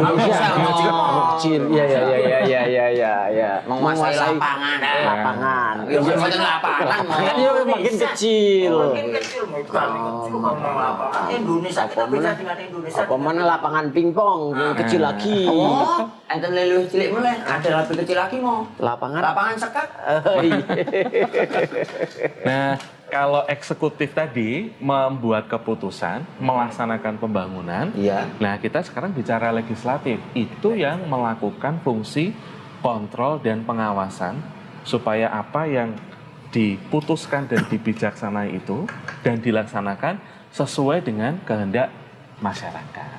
Speaker 3: Kecil. Ya.
Speaker 4: Menguasai lapangan.
Speaker 3: Lapangan.
Speaker 1: Ya maksudnya lapangan.
Speaker 3: Kan ya makin kecil.
Speaker 1: Makin kecil, makin kecil ngomong lapangan. Indonesia kita beda dengan Indonesia.
Speaker 3: Apa mana lapangan pingpong yang kecil lagi.
Speaker 4: Oh, enten lelu cilik mulai ada lebih kecil lagi mau.
Speaker 3: Lapangan
Speaker 4: sekak.
Speaker 2: Nah, kalau eksekutif tadi membuat keputusan, melaksanakan pembangunan, nah kita sekarang bicara legislatif, itu yang melakukan fungsi kontrol dan pengawasan supaya apa yang diputuskan dan dibijaksanai itu dan dilaksanakan sesuai dengan kehendak masyarakat.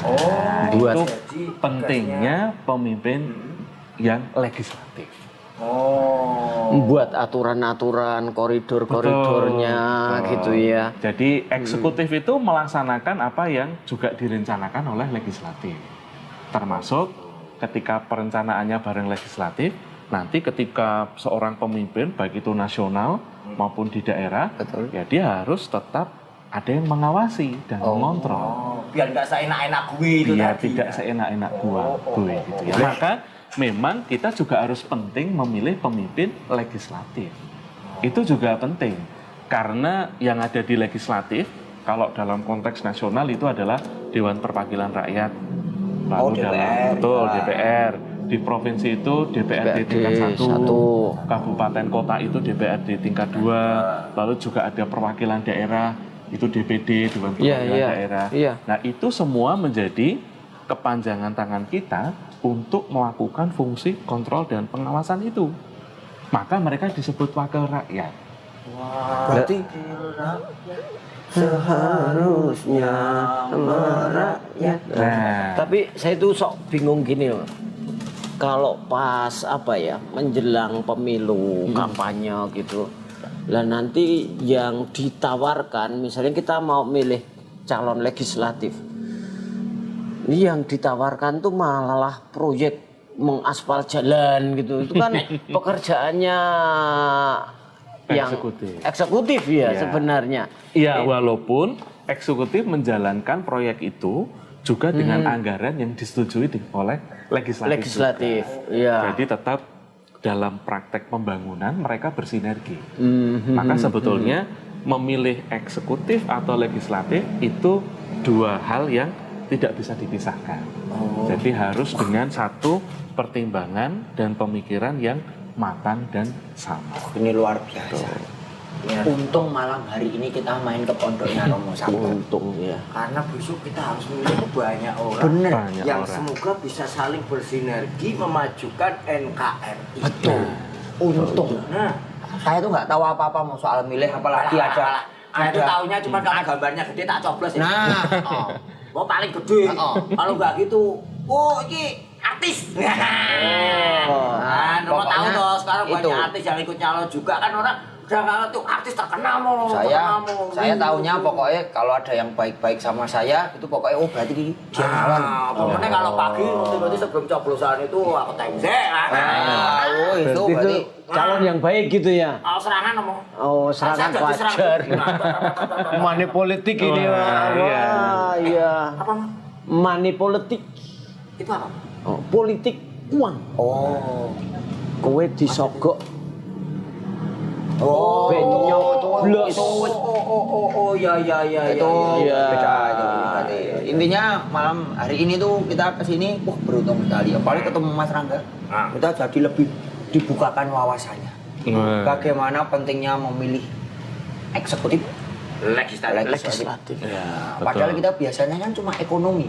Speaker 2: Nah, itu pentingnya pemimpin yang legislatif.
Speaker 3: Membuat aturan-aturan, koridor-koridornya gitu ya.
Speaker 2: Jadi eksekutif itu melaksanakan apa yang juga direncanakan oleh legislatif. Termasuk ketika perencanaannya bareng legislatif, nanti ketika seorang pemimpin baik itu nasional maupun di daerah, ya dia harus tetap ada yang mengawasi dan mengontrol.
Speaker 1: Biar nggak seenak-enak gue itu
Speaker 2: Biar
Speaker 1: tadi.
Speaker 2: tidak seenak-enak gue gitu ya. Maka memang kita juga harus penting memilih pemimpin legislatif. Itu juga penting karena yang ada di legislatif kalau dalam konteks nasional itu adalah Dewan Perwakilan Rakyat, lalu
Speaker 4: DPR,
Speaker 2: dalam DPR, Di provinsi itu DPRD tingkat 1, kabupaten kota itu DPRD tingkat 2, lalu juga ada perwakilan daerah itu DPD, Dewan Perwakilan Daerah. Nah itu semua menjadi kepanjangan tangan kita untuk melakukan fungsi kontrol dan pengawasan itu. Maka mereka disebut wakil rakyat.
Speaker 4: Berarti seharusnya merakyat.
Speaker 2: Nah,
Speaker 3: Tapi saya tuh sok bingung gini loh. Kalau pas menjelang pemilu kampanye gitu, lah nanti yang ditawarkan, misalnya kita mau milih calon legislatif, ini yang ditawarkan tuh malah proyek mengaspal jalan gitu. Itu kan pekerjaannya yang eksekutif ya sebenarnya.
Speaker 2: Iya, walaupun eksekutif menjalankan proyek itu juga dengan anggaran yang disetujui oleh legislatif.
Speaker 3: Iya.
Speaker 2: Jadi tetap dalam praktek pembangunan mereka bersinergi. Maka sebetulnya memilih eksekutif atau legislatif itu dua hal yang tidak bisa dipisahkan. Jadi harus dengan satu pertimbangan dan pemikiran yang matang dan sama.
Speaker 4: Ini luar biasa. Untung malam hari ini kita main ke pondoknya Romo Sabto.
Speaker 3: Untung ya.
Speaker 1: Karena besok kita harus memilih banyak orang
Speaker 4: Bener.
Speaker 2: Banyak
Speaker 1: yang
Speaker 2: orang.
Speaker 1: semoga bisa saling bersinergi memajukan NKRI.
Speaker 4: Betul. Untung.
Speaker 1: Nah,
Speaker 4: Saya tuh nggak tahu apa-apa mau soal milih, apalagi ada.
Speaker 1: Saya tuh taunya cuma karena gambarnya gede tak coblos ya.
Speaker 4: Nah,
Speaker 1: Mau paling gede. Kalau nggak gitu, ini artis. Nah, mau tahu
Speaker 4: pokoknya
Speaker 1: toh sekarang
Speaker 4: itu.
Speaker 1: banyak artis yang ikut nyalon juga kan orang udah nggak tuh artis terkenal mau.
Speaker 4: saya tahunya pokoknya kalau ada yang baik-baik sama saya itu pokoknya berarti dia nyalon.
Speaker 1: Pokoknya kalau pagi berarti sebelum coblosan itu aku tengzek.
Speaker 4: Itu
Speaker 3: Berarti
Speaker 4: berarti
Speaker 3: itu calon yang baik gitu ya.
Speaker 1: Serangan ngomong.
Speaker 3: Oh, serangan wajar. Money politik ini, Pak.
Speaker 2: iya.
Speaker 3: Wah, iya.
Speaker 1: Apa?
Speaker 3: Money politik.
Speaker 1: Itu apa?
Speaker 3: Oh, politik uang.
Speaker 4: oh
Speaker 3: Kowe disogok
Speaker 4: oh
Speaker 3: nyoblos.
Speaker 1: Ya.
Speaker 4: itu
Speaker 3: Iya.
Speaker 4: beda itu berarti. Intinya malam hari ini tuh kita kesini beruntung sekali apalagi ketemu Mas Rangga. Kita jadi lebih dibukakan wawasannya bagaimana pentingnya memilih eksekutif
Speaker 1: Legislatif.
Speaker 4: ya, padahal kita biasanya kan cuma ekonomi.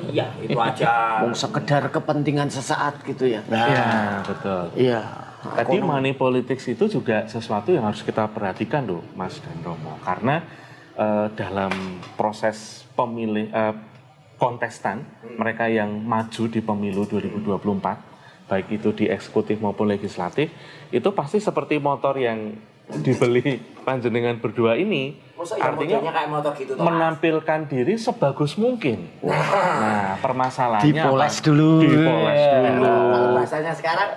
Speaker 1: Iya, itu aja.
Speaker 3: Mau sekedar kepentingan sesaat gitu ya.
Speaker 2: Iya, betul.
Speaker 3: Iya.
Speaker 2: Tadi money politics itu juga sesuatu yang harus kita perhatikan loh, Mas dan Romo. Karena dalam proses kontestan, mereka yang maju di pemilu 2024, baik itu di eksekutif maupun legislatif, itu pasti seperti motor yang dibeli panjenengan berdua ini. Artinya
Speaker 1: kayak motor gitu toh.
Speaker 2: menampilkan diri sebagus mungkin. Nah, permasalahannya
Speaker 3: Dipoles
Speaker 2: apa?
Speaker 3: dulu.
Speaker 2: Dipoles dulu.
Speaker 1: Kalau bahasanya sekarang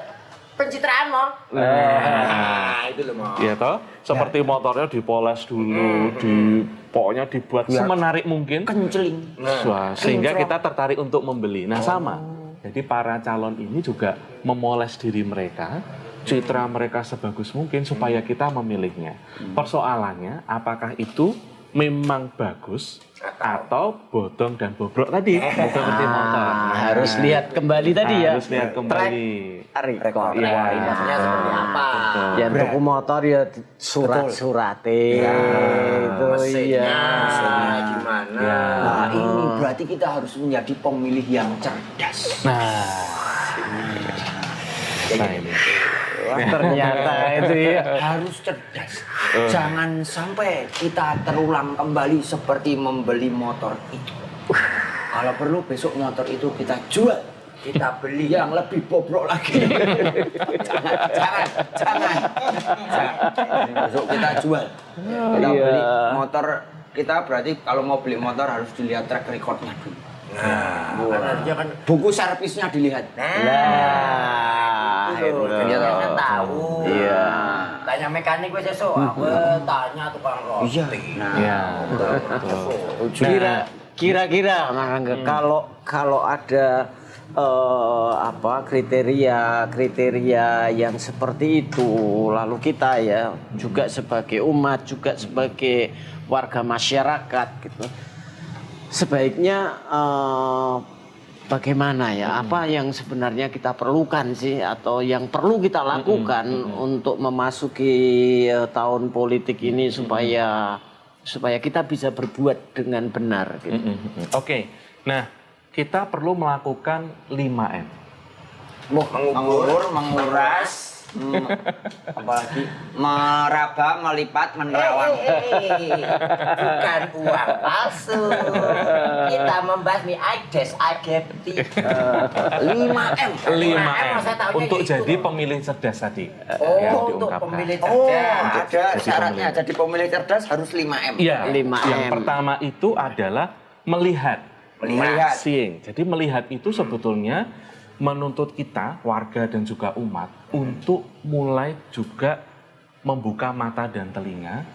Speaker 1: pencitraan mau. Nah, itu loh mau.
Speaker 2: Iya toh, seperti motornya dipoles dulu, pokoknya dibuat semenarik mungkin,
Speaker 4: Kenceling.
Speaker 2: sehingga kita tertarik untuk membeli. Nah sama, jadi para calon ini juga memoles diri mereka, citra mereka sebagus mungkin supaya kita memilihnya. Persoalannya, apakah itu memang bagus atau bodong dan bobrok tadi, seperti motor.
Speaker 3: Harus lihat kembali tadi ya.
Speaker 2: Harus lihat kembali.
Speaker 3: Record.
Speaker 2: Iya.
Speaker 1: Maksudnya seperti apa?
Speaker 3: Ya tuku motor ya surat-surate itu iya.
Speaker 1: Mesinnya gimana?
Speaker 4: Nah, ini berarti kita harus menjadi pemilih yang cerdas.
Speaker 2: Nah ini.
Speaker 3: Ternyata itu ya.
Speaker 4: Harus cerdas. Jangan sampai kita terulang kembali seperti membeli motor itu. Kalau perlu besok motor itu kita jual, kita beli yang lebih bobrok lagi. jangan. Besok kita jual. Kita beli motor kita berarti kalau mau beli motor harus dilihat track recordnya dulu.
Speaker 1: Karena kan
Speaker 4: Buku servisnya dilihat.
Speaker 1: itu
Speaker 4: Iya,
Speaker 1: dia kan tahu.
Speaker 3: Iya.
Speaker 1: Tanya mekanik wes esok, aku tanya tukang roti.
Speaker 2: Ya.
Speaker 3: Kira-kira Mas Rangga, kalau ada kriteria yang seperti itu, lalu kita ya juga sebagai umat, juga sebagai warga masyarakat gitu, sebaiknya bagaimana ya? Apa yang sebenarnya kita perlukan sih atau yang perlu kita lakukan untuk memasuki tahun politik ini supaya kita bisa berbuat dengan benar gitu.
Speaker 2: Oke. Nah, kita perlu melakukan 5M.
Speaker 4: Mengubur, menguras, apalagi meraba, melipat, menerawang.
Speaker 1: Bukan uang palsu. Kita membasmi AIDS, AGT.
Speaker 4: 5M.
Speaker 2: 5M
Speaker 1: saya tahunya
Speaker 2: untuk
Speaker 1: gitu.
Speaker 2: jadi pemilih cerdas tadi.
Speaker 1: Oh,
Speaker 2: yang
Speaker 1: untuk
Speaker 2: diungkapkan.
Speaker 1: pemilih
Speaker 4: Oh,
Speaker 1: cerdas.
Speaker 4: ada syaratnya. Jadi pemilih cerdas harus 5M.
Speaker 2: Iya.
Speaker 3: 5M.
Speaker 2: Yang pertama itu adalah melihat.
Speaker 4: Melihat.
Speaker 2: Seeing. Jadi melihat itu sebetulnya menuntut kita, warga dan juga umat, untuk mulai juga membuka mata dan telinga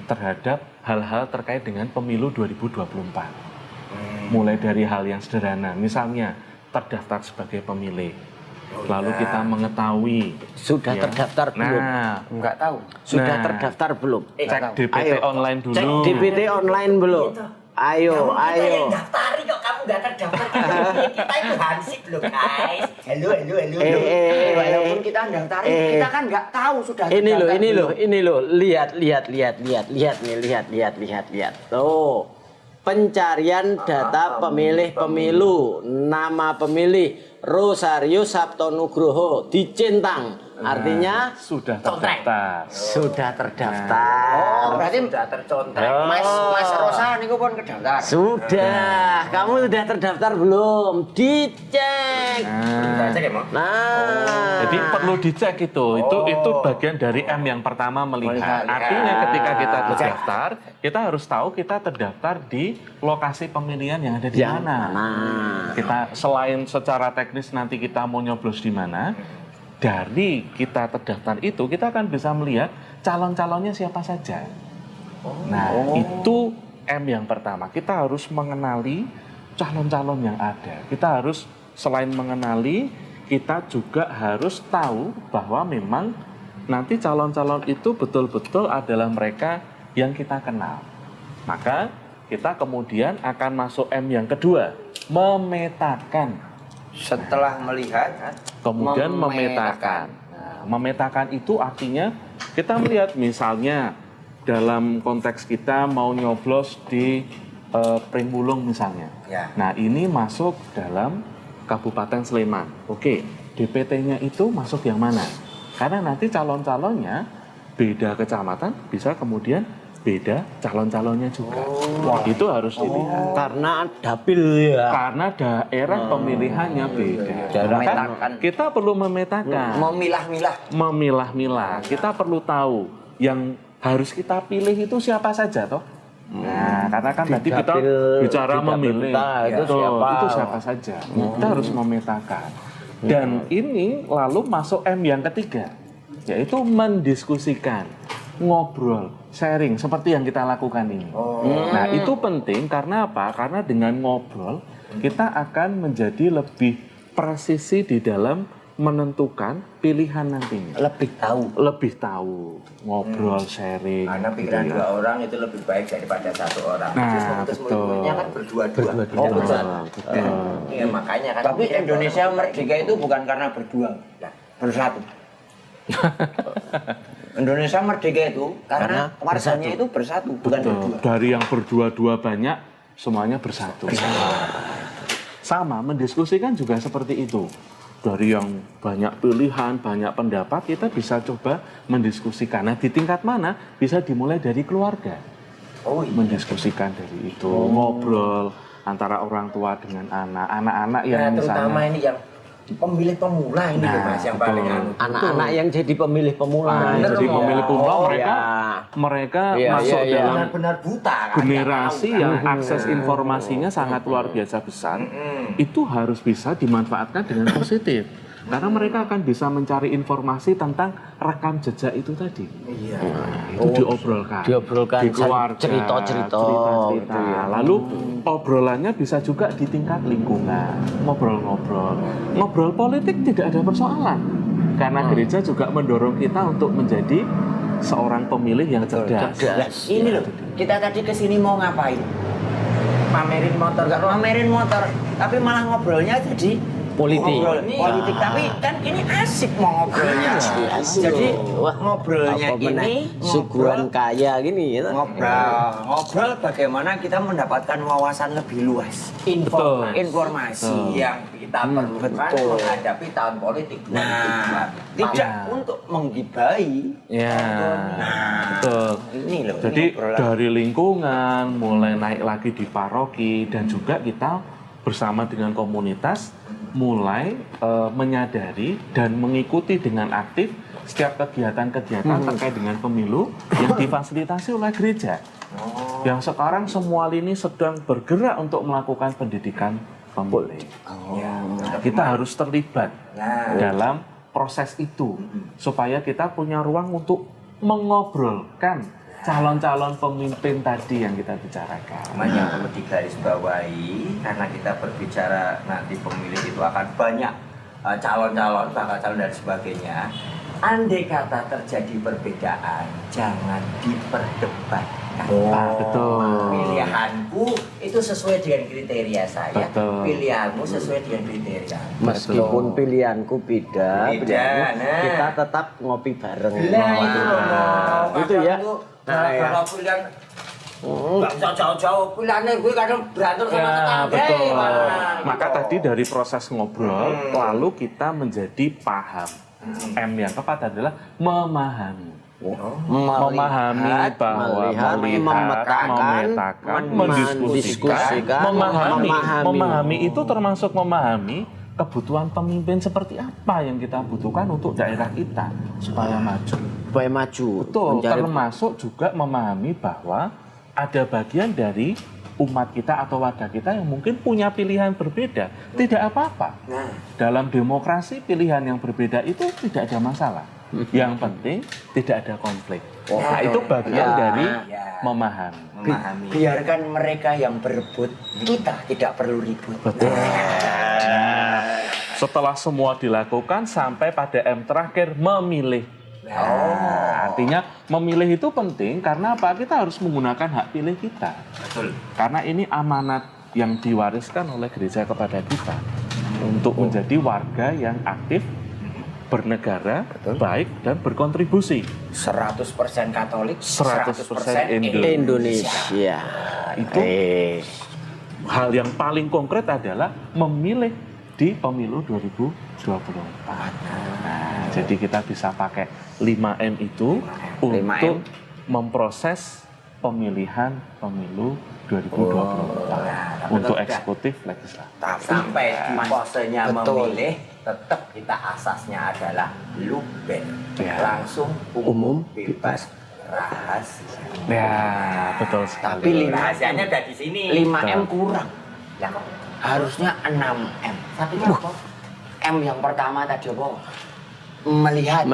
Speaker 2: terhadap hal-hal terkait dengan pemilu 2024. Mulai dari hal yang sederhana, misalnya terdaftar sebagai pemilih. Lalu kita mengetahui.
Speaker 3: Sudah
Speaker 2: ya.
Speaker 3: terdaftar belum?
Speaker 2: Nah,
Speaker 4: Enggak tahu.
Speaker 3: Sudah
Speaker 2: Nah.
Speaker 3: terdaftar belum?
Speaker 2: cek DPT
Speaker 3: Ayo.
Speaker 2: online dulu.
Speaker 3: Cek DPT online belum? Ayo,
Speaker 1: Kita
Speaker 3: ayo.
Speaker 1: yang daftari kok kamu nggak terdaftar. Kita itu hansip loh guys. Halo.
Speaker 4: Walaupun kita daftarin, kita kan nggak tahu sudah
Speaker 3: Ini loh,
Speaker 4: terdaftar
Speaker 3: ini loh. Lihat nih. Tuh. Pencarian data pemilih pemilu, nama pemilih Rosario Sabto Nugroho dicentang. Artinya
Speaker 2: Sudah terdaftar.
Speaker 3: sudah terdaftar.
Speaker 4: Oh, berarti
Speaker 1: Sudah tercontrek.
Speaker 4: Mas Rosa niku pun kedaftar.
Speaker 3: Sudah. Kamu sudah terdaftar belum? Dicek.
Speaker 2: Nah,
Speaker 1: Cek ya, Mak?
Speaker 3: Nah.
Speaker 2: jadi perlu dicek itu. Itu bagian dari M yang pertama, melihat. Artinya ketika kita terdaftar, kita harus tahu kita terdaftar di lokasi pemilihan yang ada di mana. Kita selain secara teknis nanti kita mau nyoblos di mana, dari kita terdaftar itu kita akan bisa melihat calon-calonnya siapa saja. Nah, itu M yang pertama. Kita harus mengenali calon-calon yang ada. Kita harus selain mengenali, kita juga harus tahu bahwa memang nanti calon-calon itu betul-betul adalah mereka yang kita kenal. Maka kita kemudian akan masuk M yang kedua, memetakan.
Speaker 4: Setelah melihat,
Speaker 2: Kemudian memetakan. Nah, memetakan itu artinya kita melihat misalnya dalam konteks kita mau nyoblos di Pringwulung misalnya.
Speaker 1: Ya.
Speaker 2: Nah, ini masuk dalam Kabupaten Sleman. Oke, DPT-nya itu masuk yang mana? Karena nanti calon-calonnya beda kecamatan, bisa kemudian beda calon-calonnya juga. Wah, itu harus dilihat.
Speaker 3: Karena dapil ya.
Speaker 2: Karena daerah pemilihannya beda.
Speaker 4: Memetakan.
Speaker 2: Kita perlu memetakan, memilah-milah. Kita perlu tahu yang harus kita pilih itu siapa saja toh. Nah, karena kan tadi kita
Speaker 3: dapil
Speaker 2: bicara memilih
Speaker 3: itu
Speaker 2: Betul,
Speaker 3: siapa?
Speaker 2: itu siapa saja. Kita harus memetakan. Dan ini lalu masuk M yang ketiga, yaitu mendiskusikan, ngobrol, sharing seperti yang kita lakukan ini. Nah, itu penting karena apa? Karena dengan ngobrol kita akan menjadi lebih presisi di dalam menentukan pilihan nantinya. Lebih tahu, ngobrol, sharing.
Speaker 1: Karena pikiran
Speaker 2: gitu ya.
Speaker 1: dua orang itu lebih baik daripada satu orang.
Speaker 2: Nah,
Speaker 1: Terus memutus
Speaker 2: betul.
Speaker 1: murid-muridnya kan berdua-dua.
Speaker 3: Berdua-dua.
Speaker 1: Betul. Ya, makanya kan.
Speaker 4: Tapi Indonesia merdeka itu bukan karena berdua, bersatu. Indonesia merdeka itu karena warganya itu bersatu, bukan
Speaker 2: Betul.
Speaker 4: berdua.
Speaker 2: Dari yang berdua-dua banyak, semuanya bersatu. Sama, mendiskusikan juga seperti itu. Dari yang banyak pilihan, banyak pendapat, kita bisa coba mendiskusikan. Nah, di tingkat mana? Bisa dimulai dari keluarga. Mendiskusikan dari itu, ngobrol antara orang tua dengan anak. Anak-anak yang
Speaker 1: terutama
Speaker 2: misalnya...
Speaker 1: ini yang pemilih pemula ini loh, Mas, yang paling
Speaker 2: betul.
Speaker 1: anu.
Speaker 3: Anak-anak yang jadi pemilih pemula.
Speaker 1: Bener,
Speaker 2: Jadi
Speaker 1: Om.
Speaker 2: pemilih pemula
Speaker 3: Oh,
Speaker 2: mereka
Speaker 3: Iya,
Speaker 2: masuk
Speaker 3: iya, iya.
Speaker 2: dalam
Speaker 1: Benar-benar buta kan.
Speaker 2: generasi
Speaker 1: nggak tahu,
Speaker 2: yang
Speaker 1: kan.
Speaker 2: akses informasinya sangat luar biasa besar. Itu harus bisa dimanfaatkan dengan positif. Karena mereka akan bisa mencari informasi tentang rekam jejak itu tadi.
Speaker 1: Iya.
Speaker 2: Itu diobrolkan.
Speaker 3: Diobrolkan,
Speaker 2: di keluarga,
Speaker 3: cerita-cerita,
Speaker 2: cerita-cerita.
Speaker 3: gitu ya.
Speaker 2: Lalu obrolannya bisa juga di tingkat lingkungan, ngobrol-ngobrol. Ngobrol politik tidak ada persoalan. Karena gereja juga mendorong kita untuk menjadi seorang pemilih yang cerdas.
Speaker 4: Lah, ini loh, kita tadi kesini mau ngapain?
Speaker 1: mamerin motor
Speaker 4: Enggak pamerin motor, tapi malah ngobrolnya jadi
Speaker 3: Politik.
Speaker 4: Ngobrol politik, tapi kan ini asik mau ngobrolnya. Jadi ngobrolnya
Speaker 3: Apa meneh,
Speaker 4: ini
Speaker 3: suguhan kaya gini ya.
Speaker 4: ngobrol bagaimana kita mendapatkan wawasan lebih luas, informasi
Speaker 1: yang kita perlukan menghadapi tahun politik.
Speaker 4: Nah, tidak untuk menggibahi.
Speaker 2: Ya, betul.
Speaker 4: Ini loh.
Speaker 2: Jadi
Speaker 4: ini obrolan.
Speaker 2: dari lingkungan mulai naik lagi di paroki dan juga kita bersama dengan komunitas mulai menyadari dan mengikuti dengan aktif setiap kegiatan-kegiatan terkait dengan pemilu yang difasilitasi oleh gereja. Yang sekarang semua lini sedang bergerak untuk melakukan pendidikan pemilih. Kita harus terlibat dalam proses itu supaya kita punya ruang untuk mengobrolkan calon-calon pemimpin tadi yang kita bicarakan.
Speaker 1: Yang perlu digarisbawahi karena kita berbicara nanti pemilih itu akan banyak calon-calon, bakal calon dan sebagainya. Andai kata terjadi perbedaan, jangan diperdebatkan.
Speaker 2: Betul.
Speaker 1: Pilihanku itu sesuai dengan kriteria saya.
Speaker 2: Betul.
Speaker 1: Pilihanmu sesuai dengan kriteria.
Speaker 3: Meskipun pilihanku beda,
Speaker 1: Beda, nah.
Speaker 3: kita tetap ngopi bareng.
Speaker 1: Nah, itu loh.
Speaker 3: Itu ya.
Speaker 1: Kalau pilihan nggak bisa jauh-jauh, pilihannya gue kadang berantem sama tetangga.
Speaker 2: Betul.
Speaker 1: Mana?
Speaker 2: Maka tadi dari proses ngobrol, lalu kita menjadi paham. M yang tepat adalah memahami. Memahami bahwa
Speaker 3: melihat,
Speaker 2: memetakan, mendiskusikan, memahami itu termasuk memahami kebutuhan pemimpin seperti apa yang kita butuhkan untuk daerah kita supaya maju.
Speaker 3: Supaya maju.
Speaker 2: Betul,
Speaker 3: mencari
Speaker 2: termasuk juga memahami bahwa ada bagian dari umat kita atau warga kita yang mungkin punya pilihan berbeda. Tidak apa-apa. Dalam demokrasi pilihan yang berbeda itu tidak ada masalah. Yang penting tidak ada konflik. Nah, itu bagian dari memahami.
Speaker 4: Biarkan mereka yang berebut, kita tidak perlu ribut.
Speaker 2: Betul. Nah, setelah semua dilakukan sampai pada M terakhir memilih. Artinya memilih itu penting karena apa? Kita harus menggunakan hak pilih kita.
Speaker 1: Betul.
Speaker 2: Karena ini amanat yang diwariskan oleh gereja kepada kita untuk menjadi warga yang aktif, bernegara, baik dan berkontribusi.
Speaker 4: 100% Katolik,
Speaker 2: 100%
Speaker 3: Indonesia.
Speaker 2: Itu hal yang paling konkret adalah memilih di pemilu 2024. Nah, jadi kita bisa pakai 5M itu
Speaker 4: 5M.
Speaker 2: untuk memproses pemilihan pemilu 2024 untuk eksekutif legislatif.
Speaker 1: Sampai di posenya
Speaker 4: Betul.
Speaker 1: memilih, tetap kita asasnya adalah luber, langsung
Speaker 3: Umum,
Speaker 1: bebas, rahasia.
Speaker 2: Ya, betul sekali.
Speaker 4: Tapi
Speaker 1: Rahasianya ada di sini.
Speaker 4: 5M kurang.
Speaker 1: Lah kok
Speaker 4: Harusnya 6M.
Speaker 1: satunya apa?
Speaker 4: M yang pertama tadi apa? Melihat.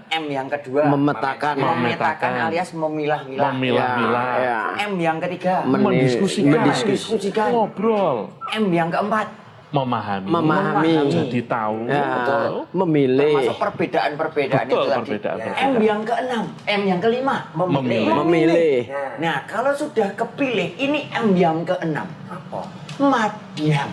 Speaker 4: M yang kedua
Speaker 3: Memetakan.
Speaker 4: memetakan alias memilah-milah.
Speaker 2: Memilah-milah.
Speaker 3: Ya.
Speaker 4: M yang ketiga
Speaker 2: Mendiskusikan. Ngobrol.
Speaker 4: M yang keempat
Speaker 3: Memahami.
Speaker 2: Jadi tahu.
Speaker 3: Ya,
Speaker 2: Betul.
Speaker 3: memilih.
Speaker 4: termasuk perbedaan-perbedaan
Speaker 2: Betul,
Speaker 4: itu tadi.
Speaker 2: perbedaan-perbedaan.
Speaker 4: M yang keenam, M yang kelima
Speaker 3: Memilih.
Speaker 4: Nah, kalau sudah kepilih ini M yang keenam.
Speaker 1: Apa?
Speaker 4: Madiam.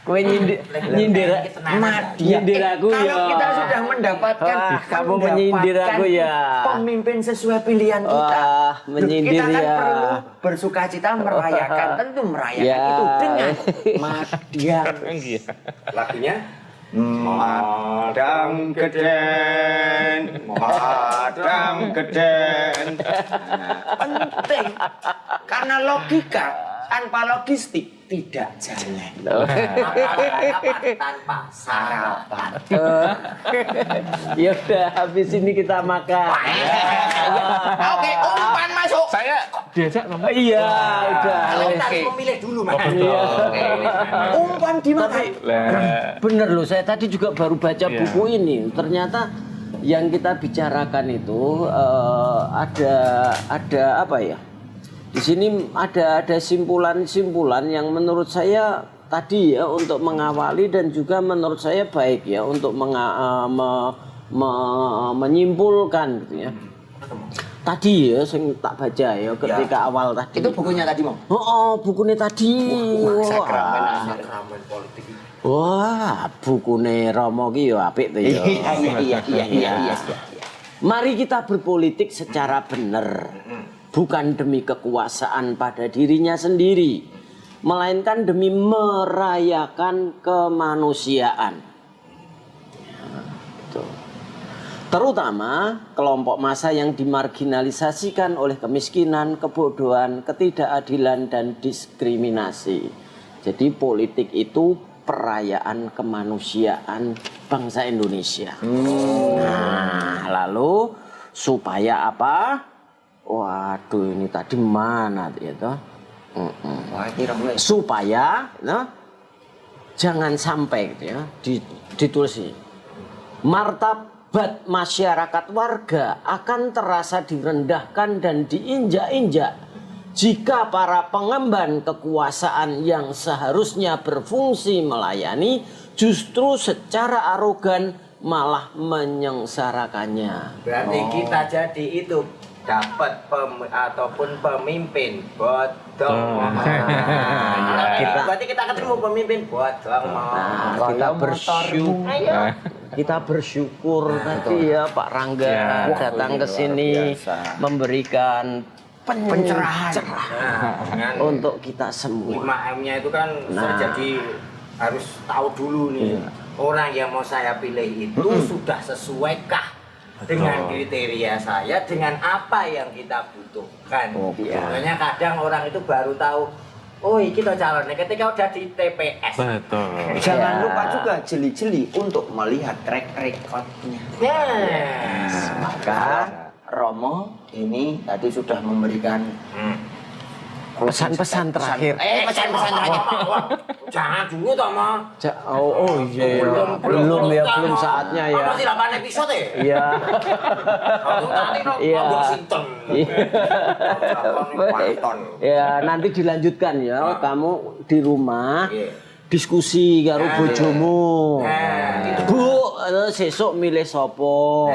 Speaker 3: Kowe nyindir aku ya.
Speaker 4: Kalau kita sudah mendapatkan
Speaker 3: kamu menyindir aku ya.
Speaker 4: Pemimpin sesuai pilihan kita.
Speaker 3: Wah, menyindir
Speaker 4: kita kan
Speaker 3: ya.
Speaker 4: perlu bersukacita merayakan, tentu merayakan
Speaker 3: Ya.
Speaker 4: itu dengan madiam.
Speaker 1: Lagunya?
Speaker 5: Madang geden, madang geden.
Speaker 4: Penting karena logika tanpa logistik tidak jalan.
Speaker 1: Tanpa sarapan.
Speaker 3: Ya udah, habis ini kita makan.
Speaker 4: Oke, umpan masuk.
Speaker 2: Saya diajak ngomong.
Speaker 3: Iya, udah.
Speaker 1: Kalau kita harus memilih dulu, Mas.
Speaker 4: Umpan dimakan.
Speaker 3: Bener loh, saya tadi juga baru baca
Speaker 2: Iya.
Speaker 3: buku ini. Ternyata yang kita bicarakan itu ada apa ya? Di sini ada simpulan-simpulan yang menurut saya tadi ya untuk mengawali dan juga menurut saya baik ya untuk menyimpulkan gitu ya. Tadi ya sing tak baca ya ketika awal tadi.
Speaker 4: Itu bukunya tadi, Mo.
Speaker 3: Oh, bukunya tadi.
Speaker 1: Sakramen politik.
Speaker 3: Wah, bukune Romo ki yo apik to ya.
Speaker 4: Iya.
Speaker 3: Mari kita berpolitik secara benar. Bukan demi kekuasaan pada dirinya sendiri, melainkan demi merayakan kemanusiaan. Terutama kelompok massa yang dimarginalisasikan oleh kemiskinan, kebodohan, ketidakadilan, dan diskriminasi. Jadi politik itu perayaan kemanusiaan bangsa Indonesia. Nah, lalu supaya apa? Waduh, ini tadi mana gitu? Supaya, jangan sampai gitu ya, ditulis ini. Martabat masyarakat warga akan terasa direndahkan dan diinjak-injak jika para pengemban kekuasaan yang seharusnya berfungsi melayani justru secara arogan malah menyengsarakannya.
Speaker 1: Berarti kita jadi itu dapat ataupun pemimpin bodong. Berarti kita ketemu pemimpin bodong.
Speaker 3: Kita bersyukur tadi ya Pak Rangga datang ke sini memberikan pencerahan untuk kita semua.
Speaker 1: 5M-nya itu kan saya jadi harus tahu dulu nih. Orang yang mau saya pilih itu sudah sesuaikah dengan kriteria saya, dengan apa yang kita butuhkan. Makanya kadang orang itu baru tahu, oh kita calonnya ketika udah di TPS.
Speaker 2: Betul.
Speaker 4: Jangan lupa juga jeli-jeli untuk melihat track record-nya. Maka Romo ini tadi sudah memberikan
Speaker 3: pesan-pesan terakhir.
Speaker 1: Pesan-pesan terakhir. Jangan dulu toh, Ma.
Speaker 3: Oh iya. Belum saatnya ya.
Speaker 1: Masih 8 episode ya?
Speaker 3: Iya.
Speaker 1: Iya. Washington.
Speaker 3: Ya, nanti dilanjutkan ya. Kamu di rumah diskusi karo bojomu. Bu, sesuk milih sopo,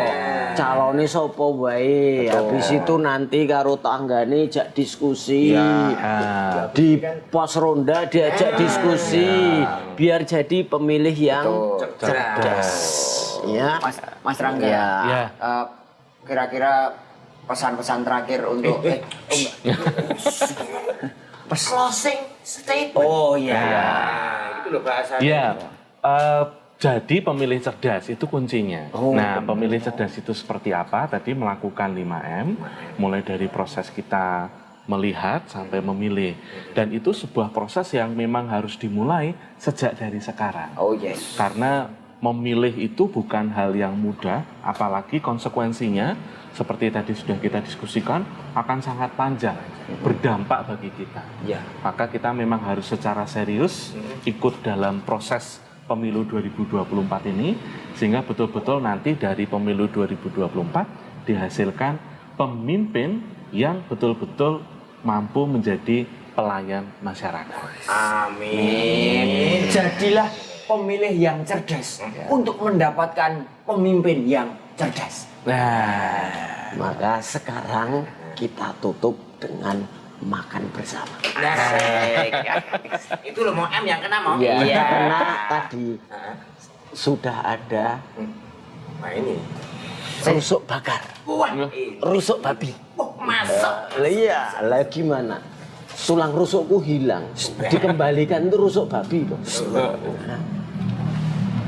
Speaker 3: calone sopo wae. Habis itu nanti karo tanggane jak diskusi. Di pos ronda diajak diskusi biar jadi pemilih yang cerdas. Ya.
Speaker 4: Mas Rangga.
Speaker 2: Ya.
Speaker 4: Kira-kira pesan-pesan terakhir untuk
Speaker 1: Closing statement.
Speaker 4: Oh iya.
Speaker 1: Itu loh bahasanya.
Speaker 2: Iya. Jadi pemilih cerdas itu kuncinya. Nah, pemilih cerdas itu seperti apa? Tadi melakukan 5M, mulai dari proses kita melihat sampai memilih. Dan itu sebuah proses yang memang harus dimulai sejak dari sekarang.
Speaker 4: Oh yes.
Speaker 2: Karena memilih itu bukan hal yang mudah, apalagi konsekuensinya seperti tadi sudah kita diskusikan akan sangat panjang, berdampak bagi kita. Maka kita memang harus secara serius ikut dalam proses pemilu 2024 ini, sehingga betul-betul nanti dari pemilu 2024 dihasilkan pemimpin yang betul-betul mampu menjadi pelayan masyarakat.
Speaker 1: Amin.
Speaker 4: Jadilah pemilih yang cerdas untuk mendapatkan pemimpin yang cerdas.
Speaker 3: Nah, maka sekarang kita tutup dengan makan bersama.
Speaker 1: Itu loh mau M yang kena mau.
Speaker 3: Iya, karena tadi sudah ada
Speaker 1: ini
Speaker 3: rusuk bakar.
Speaker 1: Wah,
Speaker 3: Rusuk babi.
Speaker 1: masak.
Speaker 3: Iya, lah gimana? Tulang rusukku hilang. Dikembalikan itu rusuk babi kok.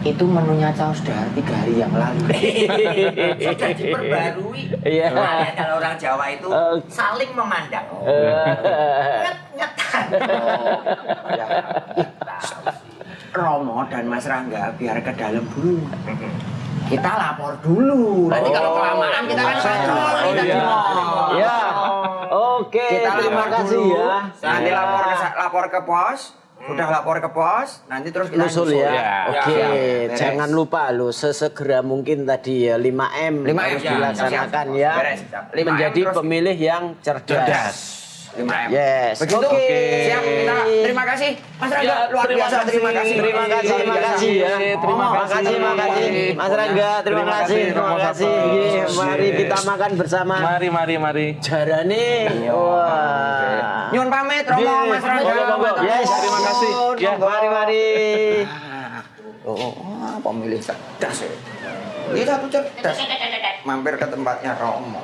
Speaker 4: Itu menunya Caos Dahar 3 hari yang lalu.
Speaker 1: Sudah diperbarui.
Speaker 3: Iya.
Speaker 1: Kalau orang Jawa itu saling memandang. Nyet-nyetan.
Speaker 4: Romo dan Mas Rangga biar ke dalam dulu. Kita lapor dulu.
Speaker 1: Nanti kalau kelamaan kita kan
Speaker 3: Ya. Oke,
Speaker 4: Kita
Speaker 3: terima
Speaker 4: lapor
Speaker 3: kasih
Speaker 4: dulu.
Speaker 3: ya.
Speaker 4: Nanti lapor ke pos. Udah lapor ke pos, nanti terus kita
Speaker 3: Nyusul ya. Oke,
Speaker 4: Beres.
Speaker 3: jangan lupa lo sesegera mungkin tadi ya 5M
Speaker 4: 5M
Speaker 3: harus
Speaker 4: ya,
Speaker 3: dilaksanakan
Speaker 4: siap.
Speaker 3: ya.
Speaker 4: Beres, siap. 5M
Speaker 3: Menjadi
Speaker 4: terus
Speaker 3: pemilih yang cerdas.
Speaker 1: 5M.
Speaker 3: Yes.
Speaker 4: Begitu.
Speaker 3: Oke.
Speaker 4: Siap, kita terima kasih. Mas Rangga, luar biasa. Terima kasih.
Speaker 3: Terima kasih ya.
Speaker 2: Terima kasih.
Speaker 3: Makasih. Mas Rangga, terima kasih. Terima kasih. Iya, mari kita makan bersama.
Speaker 2: Mari.
Speaker 3: Jarane. Wah.
Speaker 4: Nyun pamit, Romo, Mas Rangga.
Speaker 3: Yes.
Speaker 2: Terima kasih. Ya.
Speaker 3: Mari.
Speaker 4: Pemilih cerdas ya. Ini satu cerdas. Mampir ke tempatnya Romo.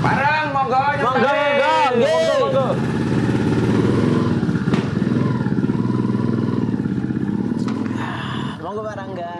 Speaker 4: Barang, monggo.
Speaker 3: Monggo. Monggo Pak Rangga.